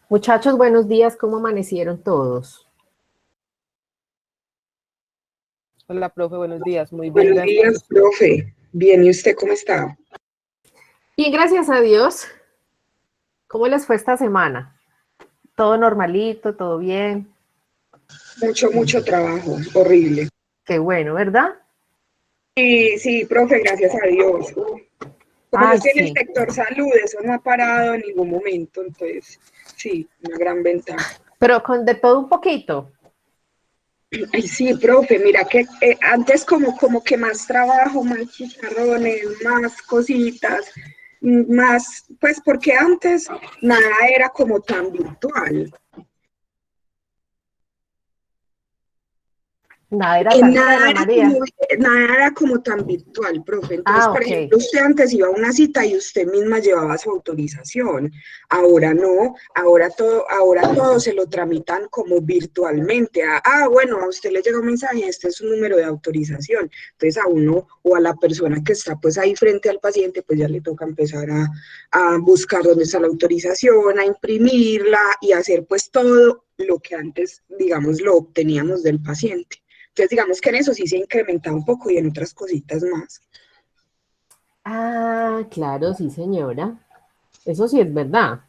Muchachos, buenos días, ¿cómo amanecieron todos? Hola, profe, buenos días. Muy bien, Buenos gracias. días, profe. Bien, ¿y usted cómo está? Bien, gracias a Dios. ¿Cómo les fue esta semana? ¿Todo normalito, todo bien? Mucho trabajo, horrible. Qué bueno, ¿verdad? Sí, profe, gracias a Dios. Como yo Ay, estoy en el sí. sector salud, eso no ha parado en ningún momento, entonces, sí, una gran ventaja. Pero con de todo un poquito. Ay, sí, profe, mira que antes como que más trabajo, más chicharrones, más cositas, más, pues porque antes nada era como tan virtual. Nada era Que tan que Ana María. nada era como tan virtual, profe. Entonces, Ah, por ok. ejemplo, usted antes iba a una cita y usted misma llevaba su autorización. Ahora no, ahora todo se lo tramitan como virtualmente. Bueno, a usted le llega un mensaje, este es su número de autorización. Entonces a uno o a la persona que está pues ahí frente al paciente, pues ya le toca empezar a buscar dónde está la autorización, a imprimirla y hacer pues todo lo que antes, digamos, lo obteníamos del paciente. Entonces, digamos que en eso sí se ha incrementado un poco y en otras cositas más. Ah, claro, sí, señora. Eso sí es verdad.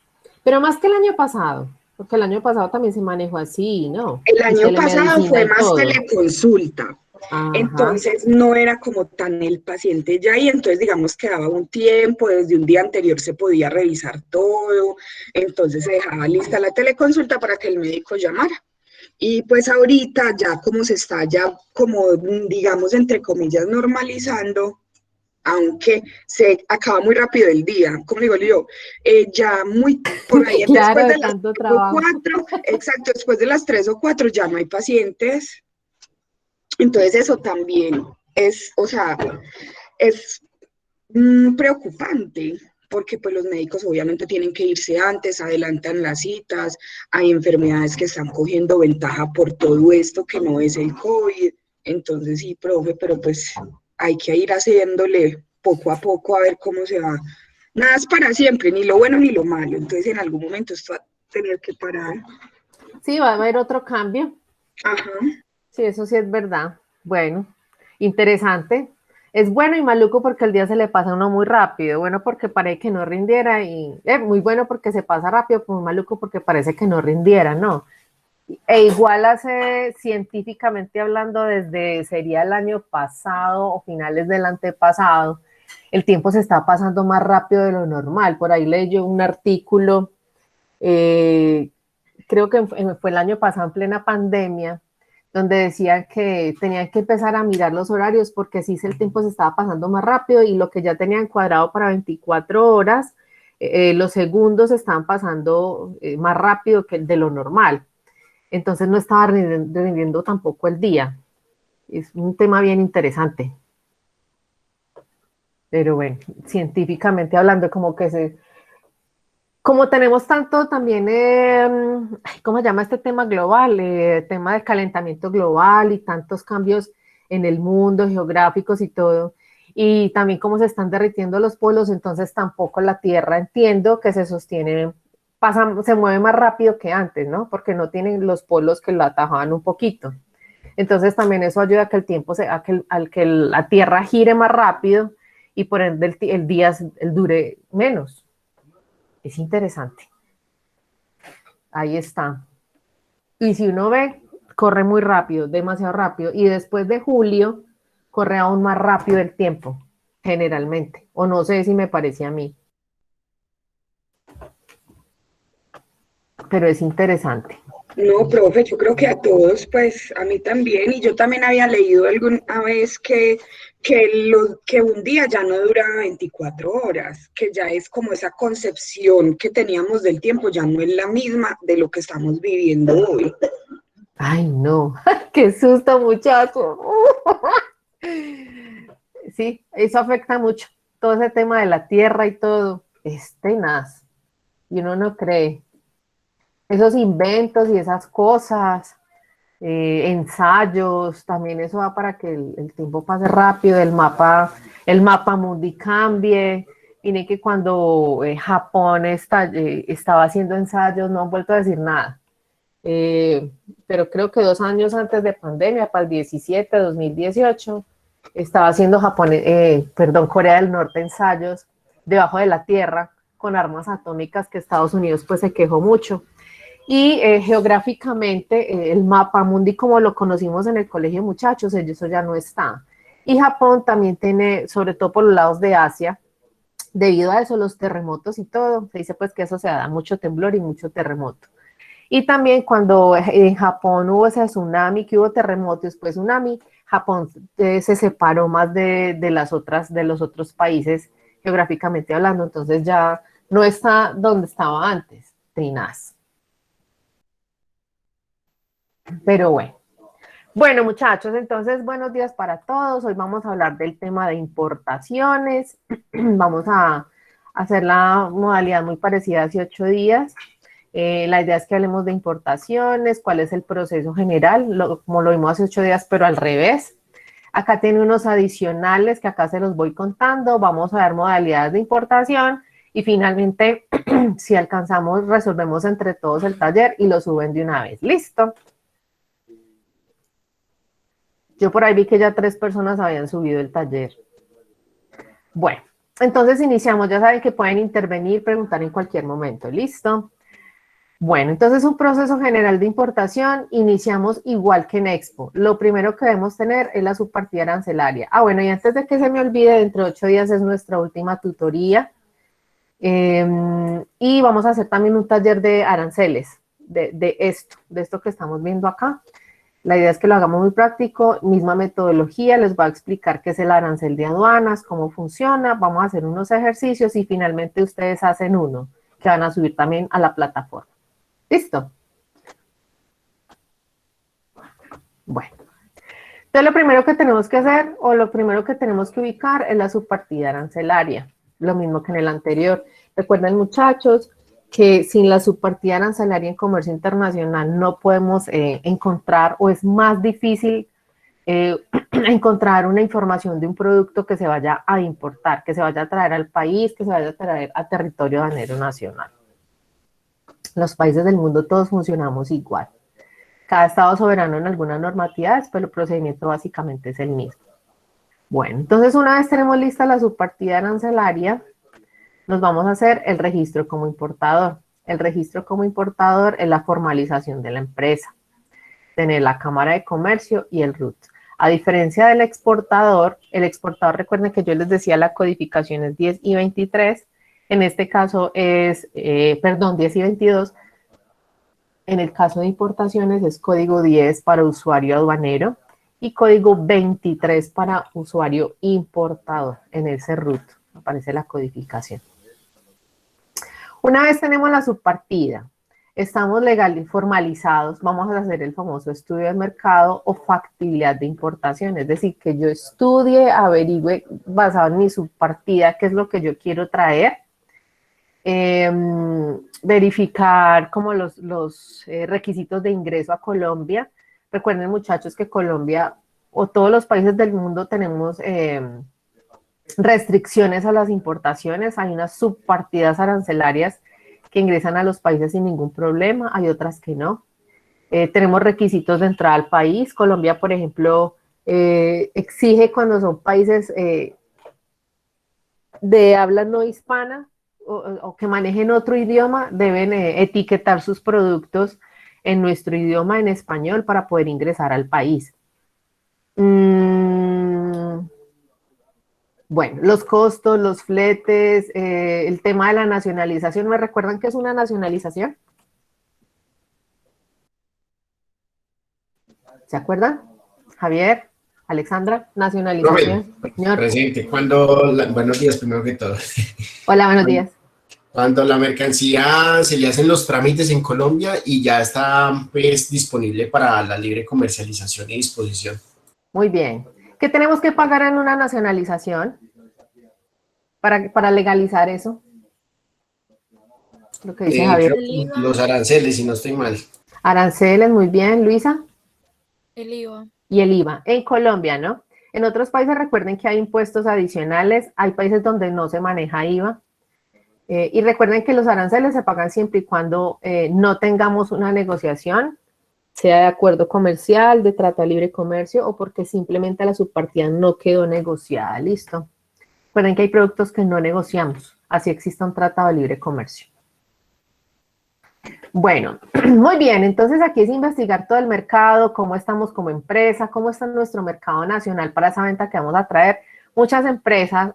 Pero más que el año pasado, porque el año pasado también se manejó así, ¿no? El Y año pasado telemedicina fue y más todo. teleconsulta, Ajá. entonces no era como tan el paciente ya y entonces digamos que daba un tiempo, desde un día anterior se podía revisar todo, entonces se dejaba lista la teleconsulta para que el médico llamara. Y pues ahorita ya como se está ya como digamos entre comillas normalizando, aunque se acaba muy rápido el día, como digo yo, ya muy por ahí Claro, después de de las tanto 3 o trabajo. 4, exacto, después de las 3 o 4 ya no hay pacientes, entonces eso también es, o sea, es preocupante, porque pues los médicos obviamente tienen que irse antes, adelantan las citas, hay enfermedades que están cogiendo ventaja por todo esto que no es el COVID, entonces sí, profe, pero pues hay que ir haciéndole poco a poco a ver cómo se va. Nada es para siempre, ni lo bueno ni lo malo, entonces en algún momento esto va a tener que parar. Sí, va a haber otro cambio. Ajá. Sí, eso sí es verdad. Bueno, interesante. Es bueno y maluco porque el día se le pasa a uno muy rápido. Bueno, porque parece que no rindiera y muy bueno porque se pasa rápido, pues muy maluco porque parece que no rindiera, ¿no? E igual hace científicamente hablando desde sería el año pasado o finales del antepasado, el tiempo se está pasando más rápido de lo normal. Por ahí leí yo un artículo, eh, creo que fue el año pasado en plena pandemia, donde decían que tenían que empezar a mirar los horarios porque sí el tiempo se estaba pasando más rápido y lo que ya tenían cuadrado para 24 horas, los segundos estaban pasando más rápido que de lo normal. Entonces no estaba rindiendo tampoco el día. Es un tema bien interesante. Pero bueno, científicamente hablando, como tenemos tanto también, ¿cómo se llama este tema global? Tema del calentamiento global y tantos cambios en el mundo, geográficos y todo. Y también cómo se están derritiendo los polos, entonces tampoco la Tierra entiendo que se sostiene, se mueve más rápido que antes, ¿no? Porque no tienen los polos que la atajaban un poquito. Entonces también eso ayuda a que el tiempo, al que la Tierra gire más rápido y por ende el día dure menos. Es interesante. Ahí está. Y si uno ve, corre muy rápido, demasiado rápido. Y después de julio, corre aún más rápido el tiempo, generalmente. O no sé si me parece a mí. Pero es interesante. No, profe, yo creo que a todos, pues a mí también, y yo también había leído alguna vez que un día ya no dura 24 horas, que ya es como esa concepción que teníamos del tiempo, ya no es la misma de lo que estamos viviendo hoy. Ay, no. Qué susto, muchacho. Sí, eso afecta mucho. Todo ese tema de la tierra y todo es tenaz. Y uno no cree. Esos inventos y esas cosas, ensayos, también eso va para que el tiempo pase rápido, el mapa mundi cambie, Miren que cuando Japón estaba haciendo ensayos, no han vuelto a decir nada. Pero creo que 2 años antes de pandemia, para el 2018, estaba haciendo Corea del Norte ensayos debajo de la tierra con armas atómicas que Estados Unidos pues se quejó mucho. Y geográficamente el mapa mundi como lo conocimos en el colegio, muchachos, eso ya no está. Y Japón también tiene, sobre todo por los lados de Asia, debido a eso, los terremotos y todo, se dice pues que eso se da mucho temblor y mucho terremoto. Y también cuando en Japón hubo ese tsunami, que hubo terremoto y después tsunami, Japón se separó más de los otros países geográficamente hablando, entonces ya no está donde estaba antes, Trinaz. Pero bueno. Bueno, muchachos, entonces buenos días para todos. Hoy vamos a hablar del tema de importaciones. Vamos a hacer la modalidad muy parecida hace 8 días. La idea es que hablemos de importaciones, cuál es el proceso general, como lo vimos hace 8 días, pero al revés. Acá tiene unos adicionales que acá se los voy contando. Vamos a ver modalidades de importación y finalmente, si alcanzamos, resolvemos entre todos el taller y lo suben de una vez. ¿Listo? Yo por ahí vi que ya 3 personas habían subido el taller. Bueno, entonces iniciamos. Ya saben que pueden intervenir, preguntar en cualquier momento. ¿Listo? Bueno, entonces un proceso general de importación. Iniciamos igual que en Expo. Lo primero que debemos tener es la subpartida arancelaria. Bueno, y antes de que se me olvide, dentro de 8 días es nuestra última tutoría. Y vamos a hacer también un taller de aranceles, de esto que estamos viendo acá. La idea es que lo hagamos muy práctico, misma metodología, les voy a explicar qué es el arancel de aduanas, cómo funciona, vamos a hacer unos ejercicios y finalmente ustedes hacen uno, que van a subir también a la plataforma. ¿Listo? Bueno, entonces lo primero que tenemos que hacer, o lo primero que tenemos que ubicar es la subpartida arancelaria, lo mismo que en el anterior. Recuerden, muchachos, que sin la subpartida arancelaria en comercio internacional no podemos encontrar, o es más difícil encontrar una información de un producto que se vaya a importar, que se vaya a traer al país, que se vaya a traer a territorio aduanero nacional. Los países del mundo todos funcionamos igual. Cada estado soberano en algunas normatividades, pero el procedimiento básicamente es el mismo. Bueno, entonces una vez tenemos lista la subpartida arancelaria, nos vamos a hacer el registro como importador. El registro como importador es la formalización de la empresa. Tener la Cámara de Comercio y el RUT. A diferencia del exportador, el exportador, recuerden que yo les decía la codificación es 10 y 23. En este caso es, 10 y 22. En el caso de importaciones es código 10 para usuario aduanero y código 23 para usuario importador. En ese RUT aparece la codificación. Una vez tenemos la subpartida, estamos legal y formalizados, vamos a hacer el famoso estudio de mercado o factibilidad de importación, es decir, que yo estudie, averigüe basado en mi subpartida qué es lo que yo quiero traer, verificar como los requisitos de ingreso a Colombia. Recuerden, muchachos, que Colombia o todos los países del mundo tenemos restricciones a las importaciones, hay unas subpartidas arancelarias que ingresan a los países sin ningún problema, hay otras que no. Tenemos requisitos de entrada al país. Colombia, por ejemplo, exige cuando son países de habla no hispana o que manejen otro idioma, deben etiquetar sus productos en nuestro idioma, en español, para poder ingresar al país. Bueno, los costos, los fletes, el tema de la nacionalización. ¿Me recuerdan qué es una nacionalización? ¿Se acuerdan? Javier, Alexandra, nacionalización. Señor. Presente. Buenos días, primero que todo. Hola, buenos días. Cuando la mercancía se le hacen los trámites en Colombia y ya está pues disponible para la libre comercialización y disposición. Muy bien. ¿Qué tenemos que pagar en una nacionalización para legalizar eso? Lo que dice Javier. Los aranceles, si no estoy mal. Aranceles, muy bien. Luisa. El IVA. Y el IVA. En Colombia, ¿no? En otros países recuerden que hay impuestos adicionales, hay países donde no se maneja IVA. Y recuerden que los aranceles se pagan siempre y cuando no tengamos una negociación, sea de acuerdo comercial, de tratado de libre comercio o porque simplemente la subpartida no quedó negociada. Listo. Recuerden que hay productos que no negociamos, así exista un tratado de libre comercio. Bueno, muy bien, entonces aquí es investigar todo el mercado, cómo estamos como empresa, cómo está nuestro mercado nacional para esa venta que vamos a traer. Muchas empresas,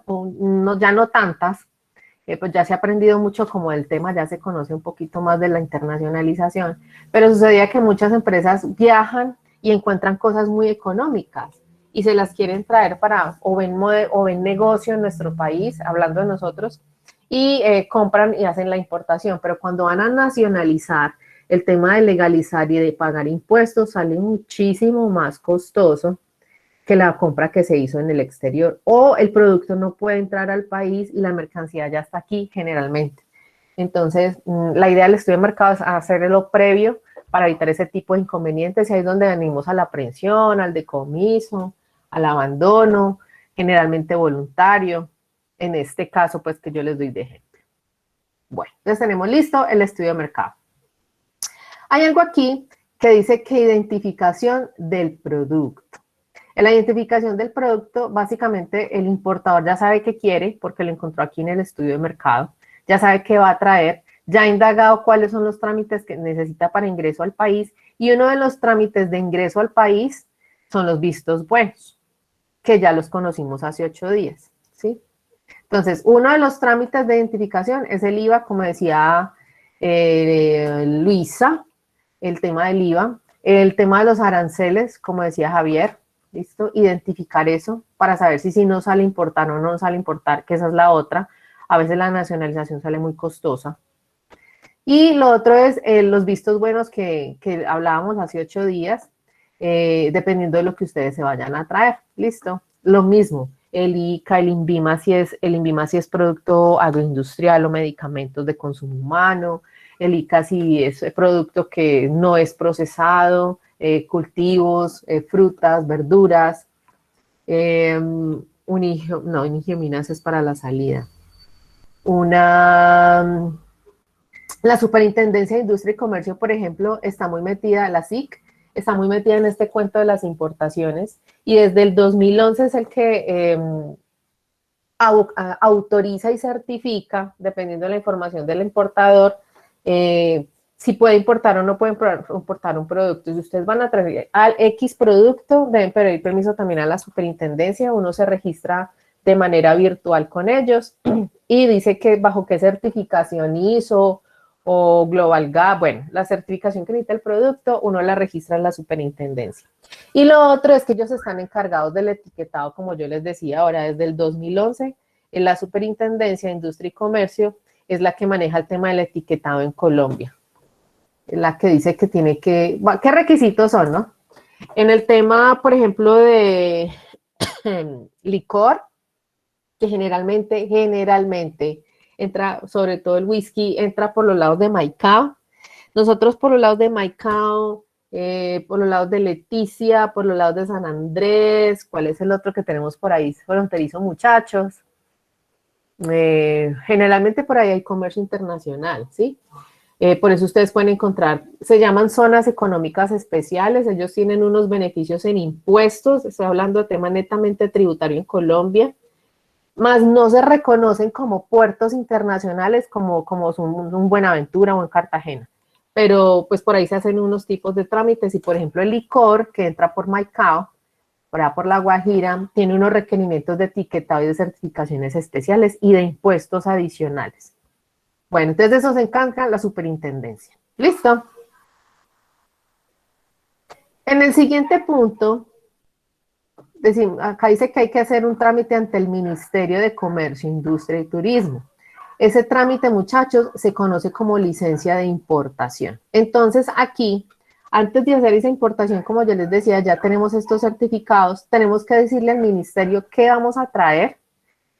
ya no tantas, pues ya se ha aprendido mucho como del tema, ya se conoce un poquito más de la internacionalización, pero sucedía que muchas empresas viajan y encuentran cosas muy económicas y se las quieren traer para o ven negocio en nuestro país, hablando de nosotros, y compran y hacen la importación, pero cuando van a nacionalizar, el tema de legalizar y de pagar impuestos sale muchísimo más costoso que la compra que se hizo en el exterior, o el producto no puede entrar al país y la mercancía ya está aquí generalmente. Entonces, la idea del estudio de mercado es hacerlo previo para evitar ese tipo de inconvenientes, y ahí es donde venimos a la aprehensión, al decomiso, al abandono, generalmente voluntario, en este caso, pues que yo les doy de ejemplo. Bueno, entonces tenemos listo el estudio de mercado. Hay algo aquí que dice que identificación del producto. En la identificación del producto, básicamente el importador ya sabe qué quiere, porque lo encontró aquí en el estudio de mercado, ya sabe qué va a traer, ya ha indagado cuáles son los trámites que necesita para ingreso al país, y uno de los trámites de ingreso al país son los vistos buenos, que ya los conocimos hace 8 días, ¿sí? Entonces, uno de los trámites de identificación es el IVA, como decía Luisa, el tema del IVA, el tema de los aranceles, como decía Javier, ¿listo? Identificar eso para saber si no sale a importar o no sale a importar, que esa es la otra. A veces la nacionalización sale muy costosa. Y lo otro es los vistos buenos que hablábamos hace 8 días, dependiendo de lo que ustedes se vayan a traer, ¿listo? Lo mismo, el ICA, el INVIMA si es producto agroindustrial o medicamentos de consumo humano, el ICA si es producto que no es procesado, cultivos, frutas, verduras, unigiominas es para la salida. La Superintendencia de Industria y Comercio, por ejemplo, está muy metida, la SIC, está muy metida en este cuento de las importaciones, y desde el 2011 es el que autoriza y certifica, dependiendo de la información del importador, si puede importar o no puede importar un producto. Si ustedes van a traer al X producto, deben pedir permiso también a la superintendencia. Uno se registra de manera virtual con ellos y dice que bajo qué certificación ISO o Global Gap, bueno, la certificación que necesita el producto, uno la registra en la superintendencia. Y lo otro es que ellos están encargados del etiquetado, como yo les decía ahora, desde el 2011, en la Superintendencia de Industria y Comercio es la que maneja el tema del etiquetado en Colombia. Es la que dice que tiene que, ¿qué requisitos son, no? En el tema, por ejemplo, de licor, que generalmente entra, sobre todo el whisky, entra por los lados de Maicao. Nosotros por los lados de Maicao, por los lados de Leticia, por los lados de San Andrés, ¿cuál es el otro que tenemos por ahí fronterizo, muchachos? Generalmente por ahí hay comercio internacional, ¿sí? Por eso ustedes pueden encontrar, se llaman zonas económicas especiales, ellos tienen unos beneficios en impuestos, estoy hablando de tema netamente tributario en Colombia, más no se reconocen como puertos internacionales como son un Buenaventura o en Cartagena. Pero pues por ahí se hacen unos tipos de trámites y por ejemplo el licor que entra por Maicao, por La Guajira, tiene unos requerimientos de etiquetado y de certificaciones especiales y de impuestos adicionales. Bueno, entonces de eso se encarga la superintendencia. ¿Listo? En el siguiente punto, acá dice que hay que hacer un trámite ante el Ministerio de Comercio, Industria y Turismo. Ese trámite, muchachos, se conoce como licencia de importación. Entonces, aquí, antes de hacer esa importación, como yo les decía, ya tenemos estos certificados, tenemos que decirle al ministerio qué vamos a traer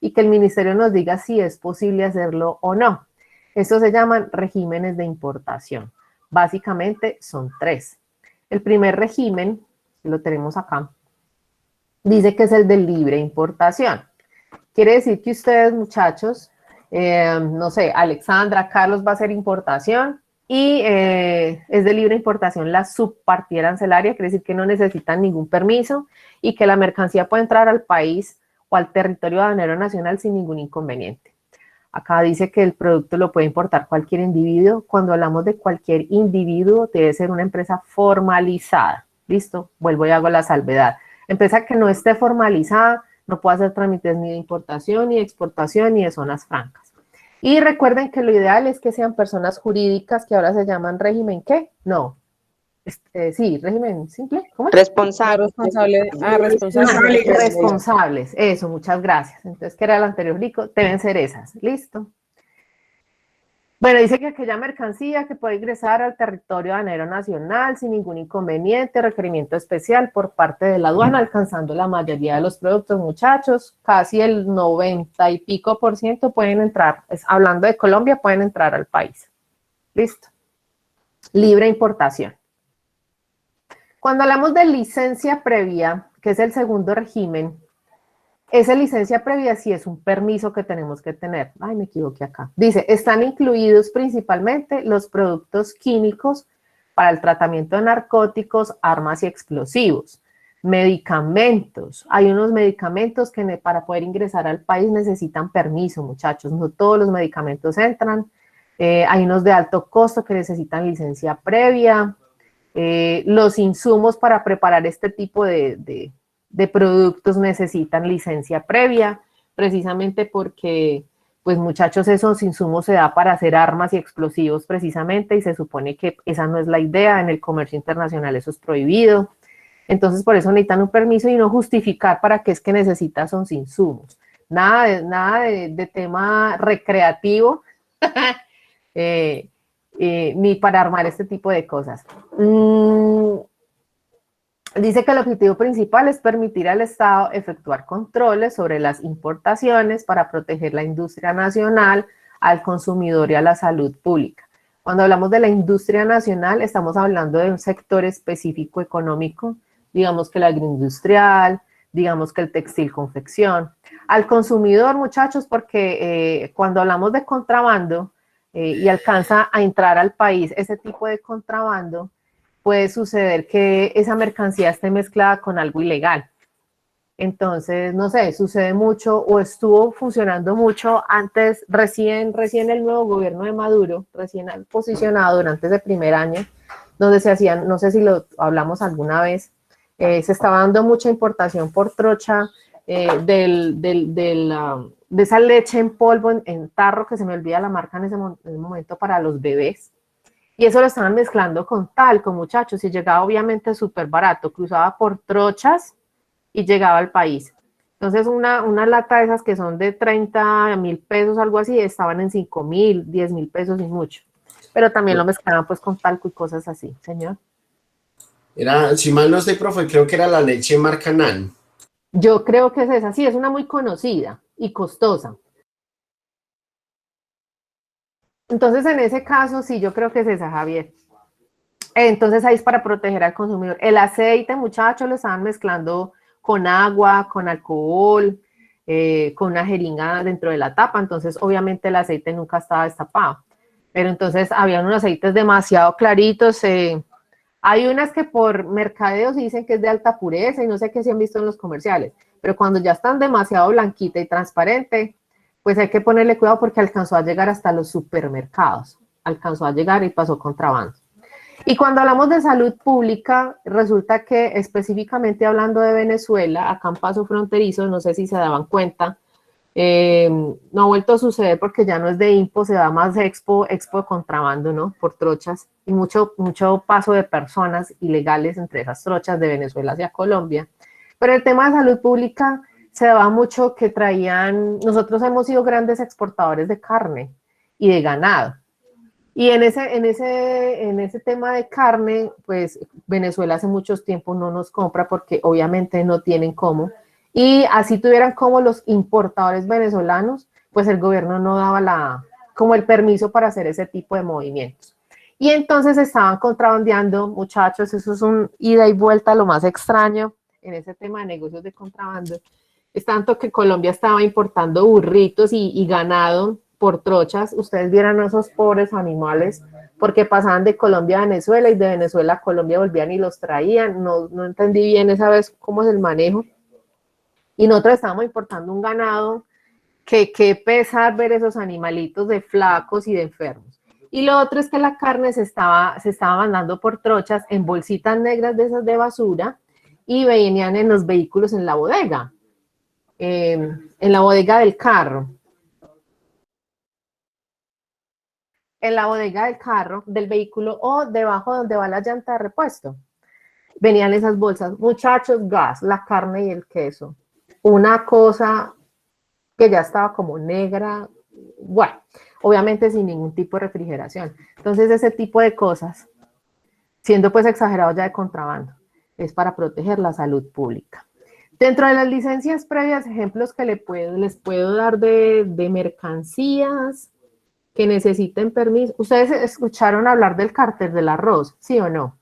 y que el ministerio nos diga si es posible hacerlo o no. Estos se llaman regímenes de importación. Básicamente son 3. El primer régimen, lo tenemos acá, dice que es el de libre importación. Quiere decir que ustedes, muchachos, no sé, Alexandra, Carlos va a hacer importación y es de libre importación la subpartida arancelaria, quiere decir que no necesitan ningún permiso y que la mercancía puede entrar al país o al territorio aduanero nacional sin ningún inconveniente. Acá dice que el producto lo puede importar cualquier individuo. Cuando hablamos de cualquier individuo, debe ser una empresa formalizada. ¿Listo? Vuelvo y hago la salvedad. Empresa que no esté formalizada no puede hacer trámites ni de importación, ni de exportación, ni de zonas francas. Y recuerden que lo ideal es que sean personas jurídicas que ahora se llaman régimen, ¿qué? No. Sí, régimen simple. ¿Cómo es? Responsable. Responsable. Responsables, eso, muchas gracias. Entonces, ¿qué era el anterior rico? Deben ser esas. Listo. Bueno, dice que aquella mercancía que puede ingresar al territorio aduanero nacional sin ningún inconveniente, requerimiento especial por parte de la aduana, alcanzando la mayoría de los productos, muchachos, casi el 90 y pico % pueden entrar, hablando de Colombia, pueden entrar al país. Listo. Libre importación. Cuando hablamos de licencia previa, que es el segundo régimen, esa licencia previa sí es un permiso que tenemos que tener. Ay, me equivoqué acá. Dice, están incluidos principalmente los productos químicos para el tratamiento de narcóticos, armas y explosivos, medicamentos. Hay unos medicamentos que para poder ingresar al país necesitan permiso, muchachos. No todos los medicamentos entran. Hay unos de alto costo que necesitan licencia previa. Los insumos para preparar este tipo de productos necesitan licencia previa, precisamente porque, pues muchachos, esos insumos se da para hacer armas y explosivos precisamente, y se supone que esa no es la idea, en el comercio internacional eso es prohibido. Entonces, por eso necesitan un permiso y no justificar para qué es que necesitan esos insumos. Nada de tema recreativo, ni para armar este tipo de cosas. Dice que el objetivo principal es permitir al Estado efectuar controles sobre las importaciones para proteger la industria nacional, al consumidor y a la salud pública. Cuando hablamos de la industria nacional, estamos hablando de un sector específico económico, digamos que el agroindustrial, digamos que el textil confección. Al consumidor, muchachos, porque cuando hablamos de contrabando y alcanza a entrar al país ese tipo de contrabando, puede suceder que esa mercancía esté mezclada con algo ilegal. Entonces, no sé, sucede mucho o estuvo funcionando mucho antes, recién el nuevo gobierno de Maduro, recién posicionado durante ese primer año, donde se hacían, no sé si lo hablamos alguna vez, se estaba dando mucha importación por trocha de esa leche en polvo, en tarro, que se me olvida la marca en ese momento, para los bebés. Y eso lo estaban mezclando con talco, muchachos, y llegaba obviamente súper barato, cruzaba por trochas y llegaba al país. Entonces una lata de esas que son de 30.000 pesos, algo así, estaban en 5.000, 10.000 pesos y mucho. Pero también lo mezclaban pues con talco y cosas así, señor. Era, si mal no estoy, profe, creo que era la leche marca Nan. Yo creo que es esa, sí, es una muy conocida y costosa. Entonces, en ese caso, sí, yo creo que es esa, Javier. Entonces, ahí es para proteger al consumidor. El aceite, muchachos, lo estaban mezclando con agua, con alcohol, con una jeringa dentro de la tapa. Entonces, obviamente, el aceite nunca estaba destapado. Pero entonces, habían unos aceites demasiado claritos. Hay unas que por mercadeo se dicen que es de alta pureza y no sé qué se han visto en los comerciales. Pero cuando ya están demasiado blanquita y transparente, pues hay que ponerle cuidado porque alcanzó a llegar hasta los supermercados, alcanzó a llegar y pasó contrabando. Y cuando hablamos de salud pública, resulta que específicamente hablando de Venezuela, acá en Paso Fronterizo, no sé si se daban cuenta, no ha vuelto a suceder porque ya no es de IMPO, se da más de expo de contrabando, ¿no? Por trochas y mucho paso de personas ilegales entre esas trochas de Venezuela hacia Colombia. Pero el tema de salud pública se daba mucho que traían, nosotros hemos sido grandes exportadores de carne y de ganado. Y en ese tema de carne, pues Venezuela hace muchos tiempos no nos compra porque obviamente no tienen cómo. Y así tuvieran como los importadores venezolanos, pues el gobierno no daba como el permiso para hacer ese tipo de movimientos. Y entonces estaban contrabandeando, muchachos, eso es un ida y vuelta lo más extraño. en ese tema de negocios de contrabando, es tanto que Colombia estaba importando burritos y ganado por trochas. Ustedes vieran esos pobres animales, porque pasaban de Colombia a Venezuela y de Venezuela a Colombia volvían y los traían. No entendí bien esa vez cómo es el manejo. Y nosotros estábamos importando un ganado que pesar ver esos animalitos de flacos y de enfermos. Y lo otro es que la carne se estaba mandando por trochas en bolsitas negras de esas de basura y venían en los vehículos en la bodega del carro. En la bodega del carro, del vehículo o debajo donde va la llanta de repuesto. Venían esas bolsas. Muchachos, gas, la carne y el queso. Una cosa que ya estaba como negra. Bueno, obviamente sin ningún tipo de refrigeración. Entonces ese tipo de cosas, siendo pues exagerado ya de contrabando, es para proteger la salud pública. Dentro de las licencias previas, ejemplos que les puedo dar de mercancías que necesiten permiso. ¿Ustedes escucharon hablar del cartel del arroz, sí o no?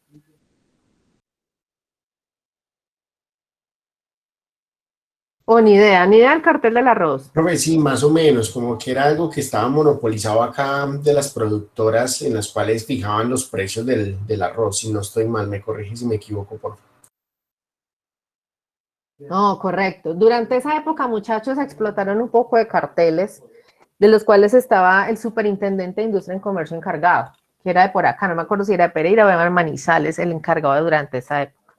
O ni idea del cartel del arroz. Profe, sí, más o menos, como que era algo que estaba monopolizado acá de las productoras en las cuales fijaban los precios del arroz. Si no estoy mal, me corrige si me equivoco, por favor. No, correcto. Durante esa época, muchachos, explotaron un poco de carteles, de los cuales estaba el superintendente de Industria y Comercio encargado, que era de por acá, no me acuerdo si era de Pereira o de Manizales, el encargado durante esa época.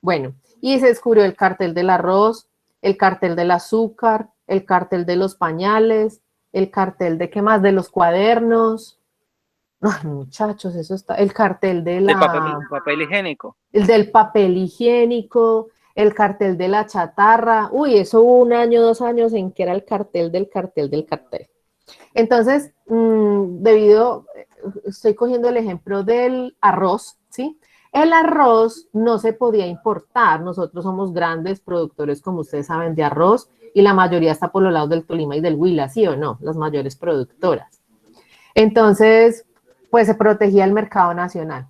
Bueno, y se descubrió el cartel del arroz, el cartel del azúcar, el cartel de los pañales, el cartel de, ¿qué más? De los cuadernos. Ay, muchachos, eso está, el cartel de papel higiénico. El del papel higiénico, el cartel de la chatarra. Uy, eso hubo 1 año, 2 años en que era el cartel del cartel del cartel. Entonces, estoy cogiendo el ejemplo del arroz, ¿sí? El arroz no se podía importar. Nosotros somos grandes productores, como ustedes saben, de arroz y la mayoría está por los lados del Tolima y del Huila, ¿sí o no? Las mayores productoras. Entonces, pues se protegía el mercado nacional.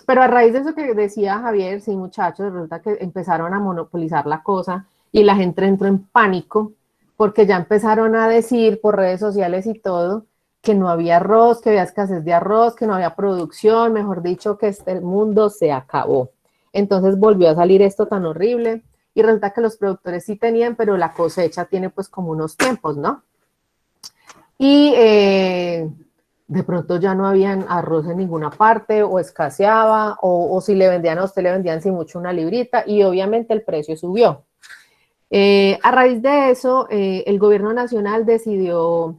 Pero a raíz de eso que decía Javier, sí, muchachos, resulta que empezaron a monopolizar la cosa y la gente entró en pánico porque ya empezaron a decir por redes sociales y todo que no había arroz, que había escasez de arroz, que no había producción, mejor dicho, que el mundo se acabó. Entonces volvió a salir esto tan horrible y resulta que los productores sí tenían, pero la cosecha tiene pues como unos tiempos, ¿no? Y de pronto ya no habían arroz en ninguna parte o escaseaba o si le vendían a usted le vendían sin mucho una librita y obviamente el precio subió. A raíz de eso, el gobierno nacional decidió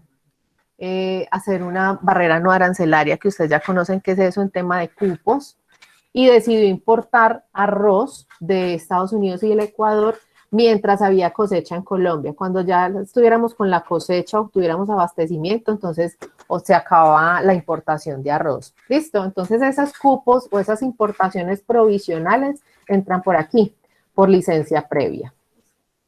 hacer una barrera no arancelaria, que ustedes ya conocen qué es eso en tema de cupos, y decidió importar arroz de Estados Unidos y el Ecuador mientras había cosecha en Colombia. Cuando ya estuviéramos con la cosecha o tuviéramos abastecimiento, entonces se acababa la importación de arroz. ¿Listo? Entonces esos cupos o esas importaciones provisionales entran por aquí, por licencia previa.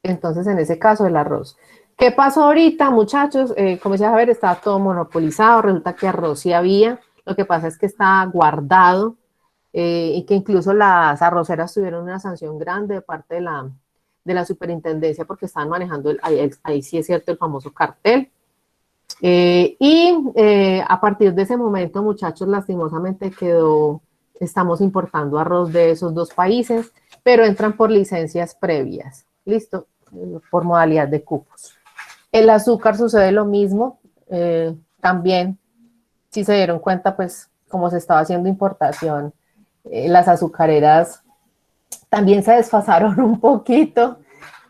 Entonces, en ese caso, el arroz. ¿Qué pasó ahorita, muchachos? Como decía Javier, estaba todo monopolizado, resulta que arroz sí había, lo que pasa es que está guardado y que incluso las arroceras tuvieron una sanción grande de parte de la superintendencia porque estaban manejando, ahí sí es cierto, el famoso cartel. A partir de ese momento, muchachos, lastimosamente estamos importando arroz de esos 2 países, pero entran por licencias previas, ¿listo? Por modalidad de cupos. El azúcar sucede lo mismo, también, si se dieron cuenta, pues, como se estaba haciendo importación, las azucareras también se desfasaron un poquito,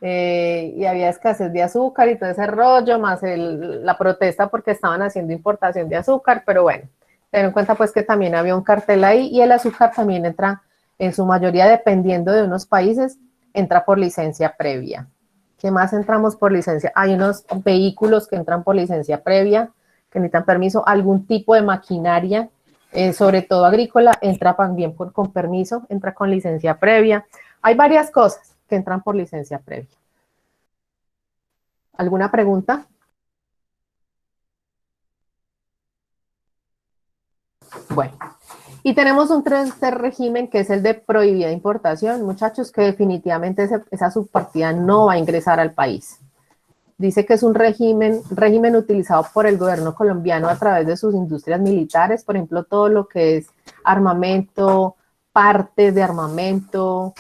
y había escasez de azúcar y todo ese rollo, más la protesta porque estaban haciendo importación de azúcar, pero bueno, se dieron cuenta pues que también había un cartel ahí y el azúcar también entra, en su mayoría dependiendo de unos países, entra por licencia previa. ¿Qué más entramos por licencia? Hay unos vehículos que entran por licencia previa, que necesitan permiso, algún tipo de maquinaria, sobre todo agrícola, entra también con permiso, entra con licencia previa. Hay varias cosas que entran por licencia previa. ¿Alguna pregunta? Bueno, Y tenemos un tercer régimen que es el de prohibida importación, muchachos, que definitivamente esa subpartida no va a ingresar al país. Dice que es un régimen utilizado por el gobierno colombiano a través de sus industrias militares, por ejemplo, todo lo que es armamento, partes de armamento,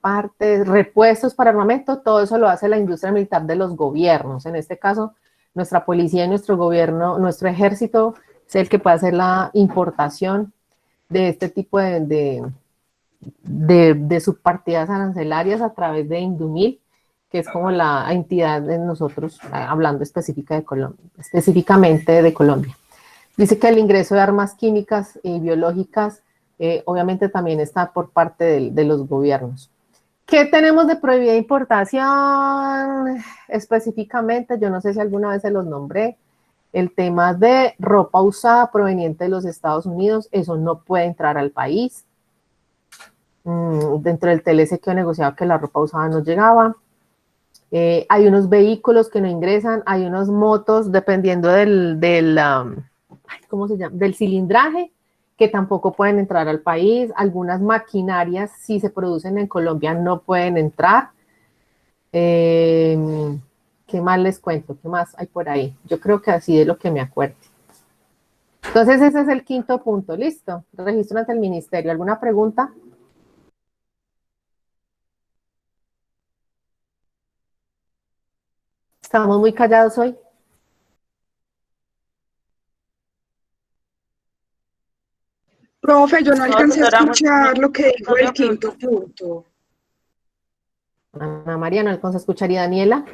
partes, repuestos para armamento, todo eso lo hace la industria militar de los gobiernos. En este caso, nuestra policía y nuestro gobierno, nuestro ejército es el que puede hacer la importación de este tipo de subpartidas arancelarias a través de Indumil, que es como la entidad de nosotros, hablando específicamente de Colombia. Dice que el ingreso de armas químicas y biológicas obviamente también está por parte de los gobiernos. ¿Qué tenemos de prohibida importación? Específicamente, yo no sé si alguna vez se los nombré, el tema de ropa usada proveniente de los Estados Unidos, eso no puede entrar al país. Dentro del TLC quedó negociado que la ropa usada no llegaba. Hay unos vehículos que no ingresan, hay unas motos, dependiendo ¿cómo se llama? Del cilindraje, que tampoco pueden entrar al país. Algunas maquinarias, si se producen en Colombia, no pueden entrar. ¿Qué más les cuento? ¿Qué más hay por ahí? Yo creo que así es lo que me acuerdo. Entonces, ese es el quinto punto. ¿Listo? Registro ante el ministerio. ¿Alguna pregunta? Estamos muy callados hoy. Profe, yo no alcancé a Doctora, escuchar lo que dijo el quinto punto. Ana María, no alcanza a escuchar. ¿Y Daniela?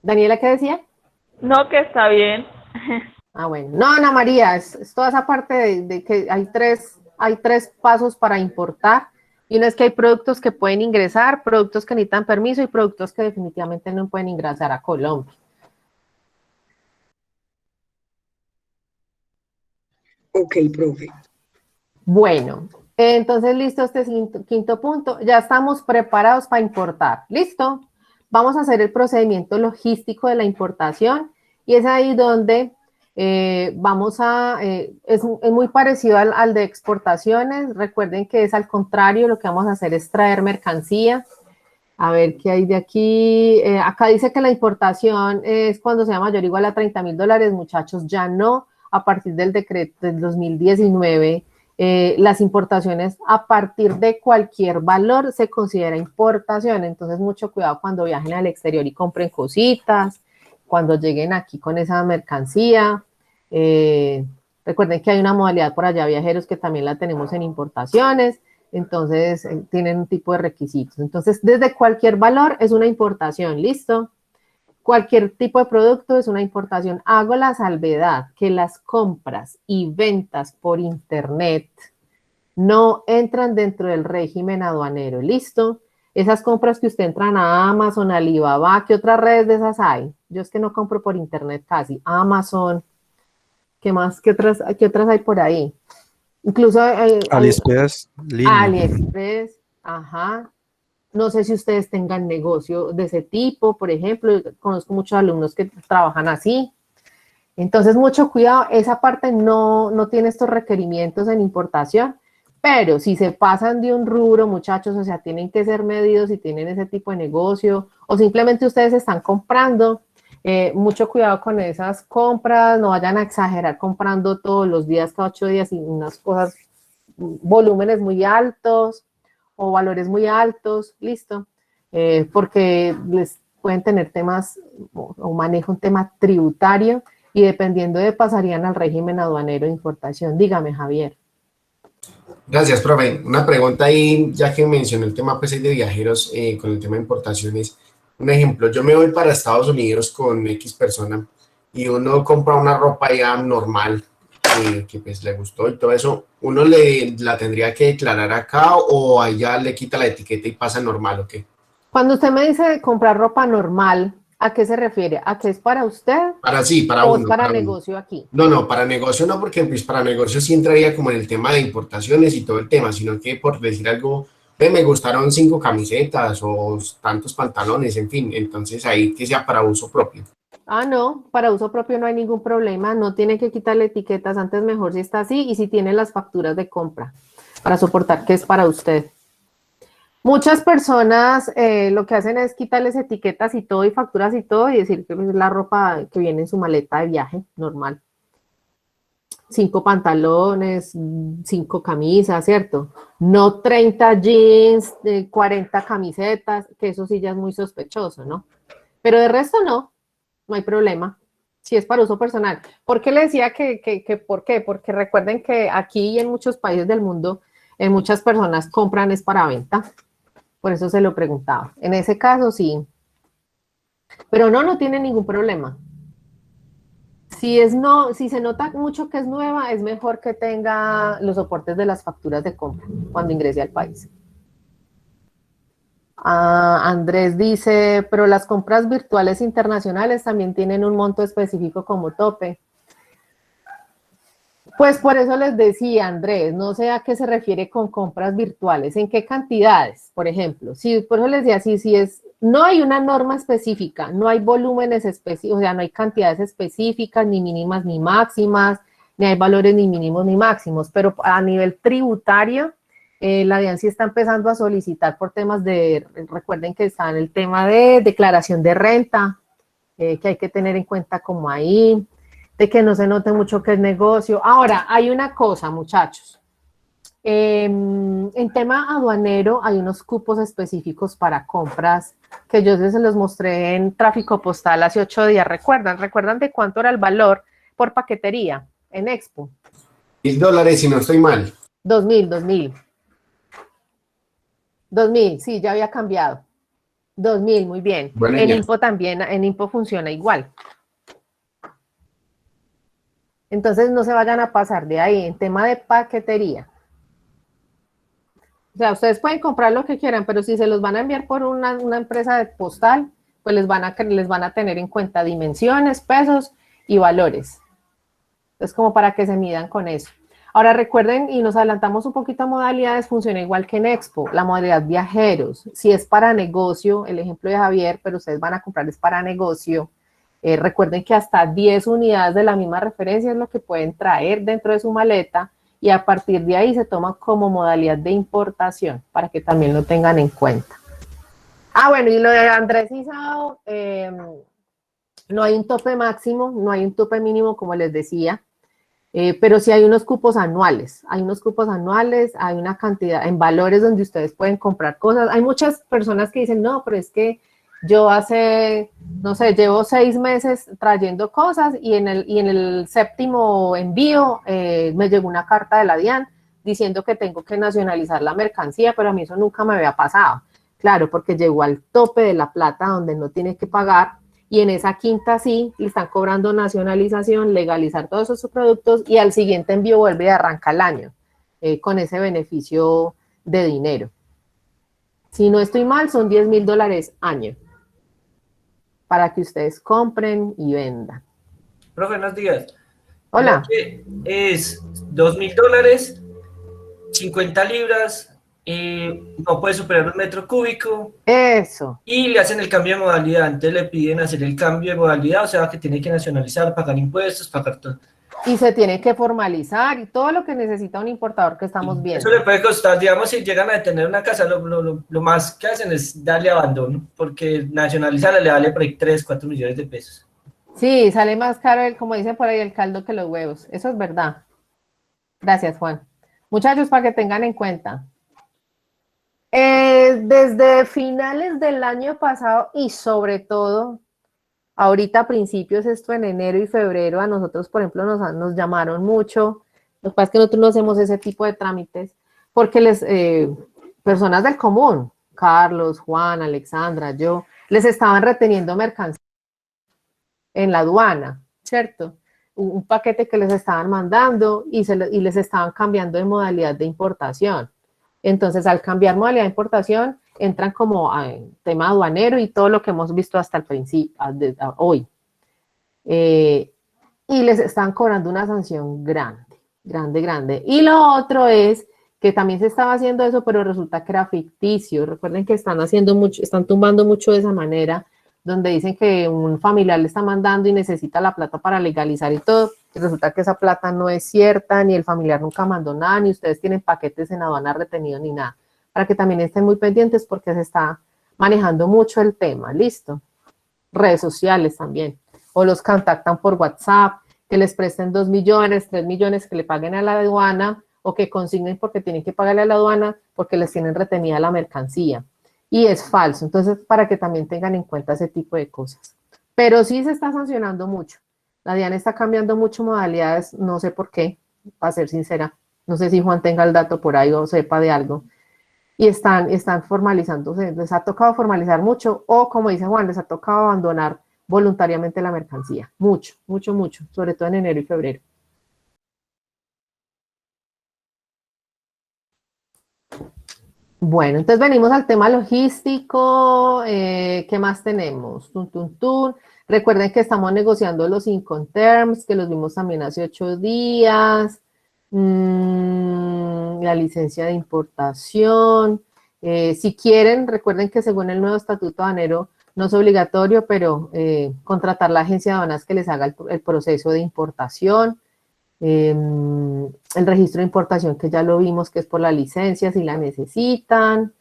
¿Daniela qué decía? No, que está bien. Ah, bueno. No, Ana María, es toda esa parte de que hay tres pasos para importar. Y uno es que hay productos que pueden ingresar, productos que necesitan permiso y productos que definitivamente no pueden ingresar a Colombia. Ok, profe. Bueno, entonces listo este quinto punto. Ya estamos preparados para importar. ¿Listo? Vamos a hacer el procedimiento logístico de la importación y es ahí donde es muy parecido al de exportaciones. Recuerden que es al contrario, lo que vamos a hacer es traer mercancía. A ver qué hay de aquí. Acá dice que la importación es cuando sea mayor o igual a $30,000, muchachos, ya no. A partir del decreto del 2019, las importaciones a partir de cualquier valor se considera importación. Entonces, mucho cuidado cuando viajen al exterior y compren cositas, cuando lleguen aquí con esa mercancía. Recuerden que hay una modalidad por allá, viajeros, que también la tenemos en importaciones. Entonces, tienen un tipo de requisitos. Entonces, desde cualquier valor es una importación, ¿listo? Cualquier tipo de producto es una importación. Hago la salvedad que las compras y ventas por internet no entran dentro del régimen aduanero, ¿listo? Esas compras que usted entran a Amazon, Alibaba, ¿qué otras redes de esas hay? Yo es que no compro por internet casi. Amazon, ¿qué más? ¿Qué otras hay por ahí? Incluso AliExpress, línea. AliExpress, ajá. No sé si ustedes tengan negocio de ese tipo, por ejemplo, conozco muchos alumnos que trabajan así. Entonces, mucho cuidado, esa parte no tiene estos requerimientos en importación, pero si se pasan de un rubro, muchachos, o sea, tienen que ser medidos si tienen ese tipo de negocio, o simplemente ustedes están comprando, mucho cuidado con esas compras, no vayan a exagerar comprando todos los días, cada 8 días, y unas cosas, volúmenes muy altos, o valores muy altos, listo, porque les pueden tener temas o maneja un tema tributario y dependiendo de pasarían al régimen aduanero de importación. Dígame, Javier. Gracias, profe. Una pregunta ahí, ya que mencioné el tema pues, de viajeros con el tema de importaciones. Un ejemplo, yo me voy para Estados Unidos con X persona y uno compra una ropa ya normal, que pues le gustó y todo eso, ¿uno la tendría que declarar acá o allá le quita la etiqueta y pasa normal o qué? Cuando usted me dice de comprar ropa normal, ¿a qué se refiere? ¿A qué es para usted? Para ¿O uno. es para Para negocio uno. aquí? No, para negocio no, porque pues para negocio sí entraría como en el tema de importaciones y todo el tema, sino que por decir algo, me gustaron 5 camisetas o tantos pantalones, en fin, entonces ahí que sea para uso propio. Ah, no, para uso propio no hay ningún problema, no tiene que quitarle etiquetas, antes mejor si está así y si tiene las facturas de compra para soportar que es para usted. Muchas personas lo que hacen es quitarles etiquetas y todo y facturas y todo y decir que es la ropa que viene en su maleta de viaje normal. 5 pantalones, 5 camisas, ¿cierto? No 30 jeans, 40 camisetas, que eso sí ya es muy sospechoso, ¿no? Pero de resto no hay problema. Si es para uso personal. ¿Por qué le decía que por qué? Porque recuerden que aquí y en muchos países del mundo, muchas personas compran es para venta. Por eso se lo preguntaba. En ese caso sí. Pero no tiene ningún problema. Si se nota mucho que es nueva, es mejor que tenga los soportes de las facturas de compra cuando ingrese al país. Andrés dice, pero las compras virtuales internacionales también tienen un monto específico como tope. Pues por eso les decía, Andrés, no sé a qué se refiere con compras virtuales, en qué cantidades, por ejemplo. Por eso les decía, no hay una norma específica, no hay volúmenes específicos, o sea, no hay cantidades específicas, ni mínimas ni máximas, ni hay valores ni mínimos ni máximos, pero a nivel tributario, la DIAN sí está empezando a solicitar por temas recuerden que está en el tema de declaración de renta, que hay que tener en cuenta como ahí, de que no se note mucho que es negocio. Ahora, hay una cosa, muchachos. En tema aduanero hay unos cupos específicos para compras que yo se los mostré en Tráfico Postal hace 8 días. ¿Recuerdan de cuánto era el valor por paquetería en Expo? $1,000, si no estoy mal. 2.000, sí, ya había cambiado. 2.000, muy bien. Bueno, en ya. Impo también, en Impo funciona igual. Entonces no se vayan a pasar de ahí en tema de paquetería. O sea, ustedes pueden comprar lo que quieran, pero si se los van a enviar por una empresa de postal, pues les van a tener en cuenta dimensiones, pesos y valores. Es como para que se midan con eso. Ahora recuerden, y nos adelantamos un poquito a modalidades, funciona igual que en Expo, la modalidad viajeros. Si es para negocio, el ejemplo de Javier, pero ustedes van a comprar es para negocio. Recuerden que hasta 10 unidades de la misma referencia es lo que pueden traer dentro de su maleta y a partir de ahí se toma como modalidad de importación para que también lo tengan en cuenta. Bueno, y lo de Andrés Isao, no hay un tope máximo, no hay un tope mínimo como les decía, pero sí hay unos cupos anuales, hay una cantidad en valores donde ustedes pueden comprar cosas. Hay muchas personas que dicen, no, pero es que yo no sé, llevo 6 meses trayendo cosas y en el séptimo envío me llegó una carta de la DIAN diciendo que tengo que nacionalizar la mercancía, pero a mí eso nunca me había pasado. Claro, porque llegó al tope de la plata donde no tiene que pagar y en esa quinta sí le están cobrando nacionalización, legalizar todos esos productos y al siguiente envío vuelve y arranca el año con ese beneficio de dinero. Si no estoy mal, son $10,000 año para que ustedes compren y vendan. Profe, buenos días. Hola. Es $2,000, 50 libras, no puede superar 1 metro cúbico. Eso. Y le hacen el cambio de modalidad. Entonces le piden hacer el cambio de modalidad, o sea que tiene que nacionalizar, pagar impuestos, pagar todo. Y se tiene que formalizar y todo lo que necesita un importador que estamos viendo. Eso le puede costar, digamos, si llegan a detener una casa, lo más que hacen es darle abandono, porque nacionalizarla le vale por ahí 3, 4 millones de pesos. Sí, sale más caro, como dicen por ahí, el caldo que los huevos. Eso es verdad. Gracias, Juan. Muchachos, para que tengan en cuenta. Desde finales del año pasado y sobre todo ahorita a principios, esto en enero y febrero, a nosotros, por ejemplo, nos llamaron mucho. Lo que pasa es que nosotros no hacemos ese tipo de trámites porque personas del común, Carlos, Juan, Alexandra, yo, les estaban reteniendo mercancía en la aduana, ¿cierto? Un paquete que les estaban mandando y les estaban cambiando de modalidad de importación. Entonces, al cambiar modalidad de importación, entran como en tema aduanero y todo lo que hemos visto hasta el principio, hoy. Y les están cobrando una sanción grande. Y lo otro es que también se estaba haciendo eso, pero resulta que era ficticio. Recuerden que están tumbando mucho de esa manera donde dicen que un familiar le está mandando y necesita la plata para legalizar y todo, y resulta que esa plata no es cierta, ni el familiar nunca mandó nada, ni ustedes tienen paquetes en aduana retenidos ni nada, para que también estén muy pendientes porque se está manejando mucho el tema, ¿listo? Redes sociales también, o los contactan por WhatsApp, que les presten 2 millones, 3 millones, que le paguen a la aduana, o que consignen porque tienen que pagarle a la aduana porque les tienen retenida la mercancía. Y es falso. Entonces, para que también tengan en cuenta ese tipo de cosas. Pero sí se está sancionando mucho. La DIAN está cambiando mucho modalidades, no sé por qué, para ser sincera. No sé si Juan tenga el dato por ahí o sepa de algo. Y están formalizándose. Les ha tocado formalizar mucho, o como dice Juan, les ha tocado abandonar voluntariamente la mercancía. Mucho, mucho, mucho. Sobre todo en enero y febrero. Bueno, entonces venimos al tema logístico. ¿Qué más tenemos? Tun, tun, tun. Recuerden que estamos negociando los Incoterms, que los vimos también hace 8 días. La licencia de importación. Si quieren, recuerden que según el nuevo estatuto aduanero no es obligatorio, pero contratar la agencia de aduanas que les haga el proceso de importación. El registro de importación que ya lo vimos que es por la licencia si la necesitan.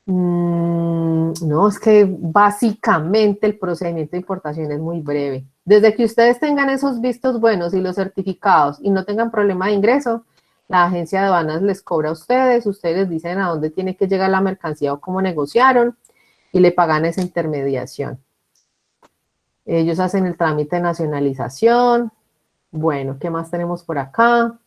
No, es que básicamente el procedimiento de importación es muy breve. Desde que ustedes tengan esos vistos buenos y los certificados y no tengan problema de ingreso, la agencia de aduanas les cobra a ustedes dicen a dónde tiene que llegar la mercancía o cómo negociaron y le pagan esa intermediación. Ellos hacen el trámite de nacionalización. Bueno, ¿qué más tenemos por acá?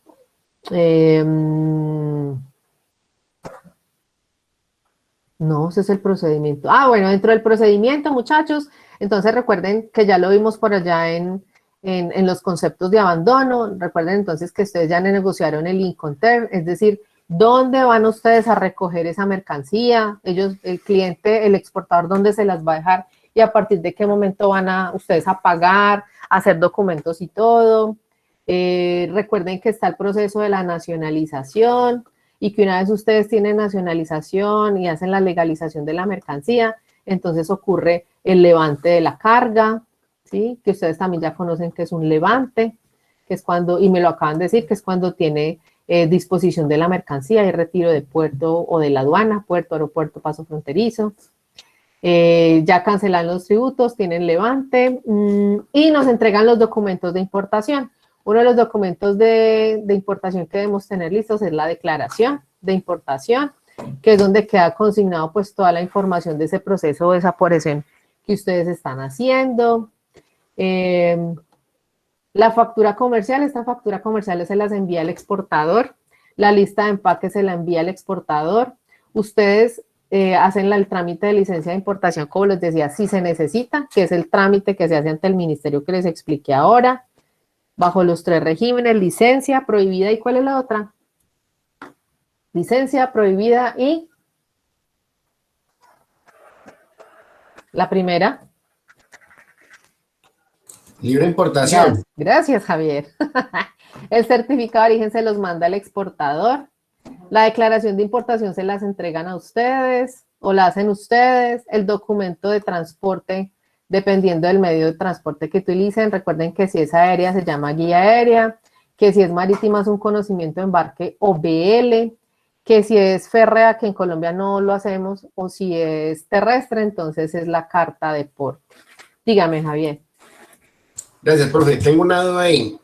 No, ese es el procedimiento. Ah, bueno, dentro del procedimiento, muchachos, entonces recuerden que ya lo vimos por allá en los conceptos de abandono. Recuerden entonces que ustedes ya negociaron el Incoterm, es decir, ¿dónde van ustedes a recoger esa mercancía? Ellos, el cliente, el exportador, ¿dónde se las va a dejar? Y a partir de qué momento van a ustedes a pagar, a hacer documentos y todo. Recuerden que está el proceso de la nacionalización y que una vez ustedes tienen nacionalización y hacen la legalización de la mercancía, entonces ocurre el levante de la carga, ¿sí? Que ustedes también ya conocen que es un levante, que es cuando, y me lo acaban de decir, que es cuando tiene disposición de la mercancía y retiro de puerto o de la aduana, puerto, aeropuerto, paso fronterizo. Ya cancelan los tributos, tienen levante y nos entregan los documentos de importación. Uno de los documentos de importación que debemos tener listos es la declaración de importación, que es donde queda consignado pues toda la información de ese proceso de evaporación que ustedes están haciendo. La factura comercial, esta factura comercial se las envía el exportador, la lista de empaque se la envía el exportador. Ustedes hacen el trámite de licencia de importación, como les decía, si se necesita, que es el trámite que se hace ante el ministerio que les expliqué ahora. Bajo los 3 regímenes, licencia, prohibida, ¿y cuál es la otra? Licencia, prohibida y la primera. Libre importación. Gracias, Javier. El certificado de origen se los manda el exportador. La declaración de importación se las entregan a ustedes o la hacen ustedes. El documento de transporte, dependiendo del medio de transporte que utilicen. Recuerden que si es aérea se llama guía aérea, que si es marítima es un conocimiento de embarque o BL, que si es férrea, que en Colombia no lo hacemos, o si es terrestre, entonces es la carta de porte. Dígame, Javier. Gracias, profe. Tengo una duda ahí.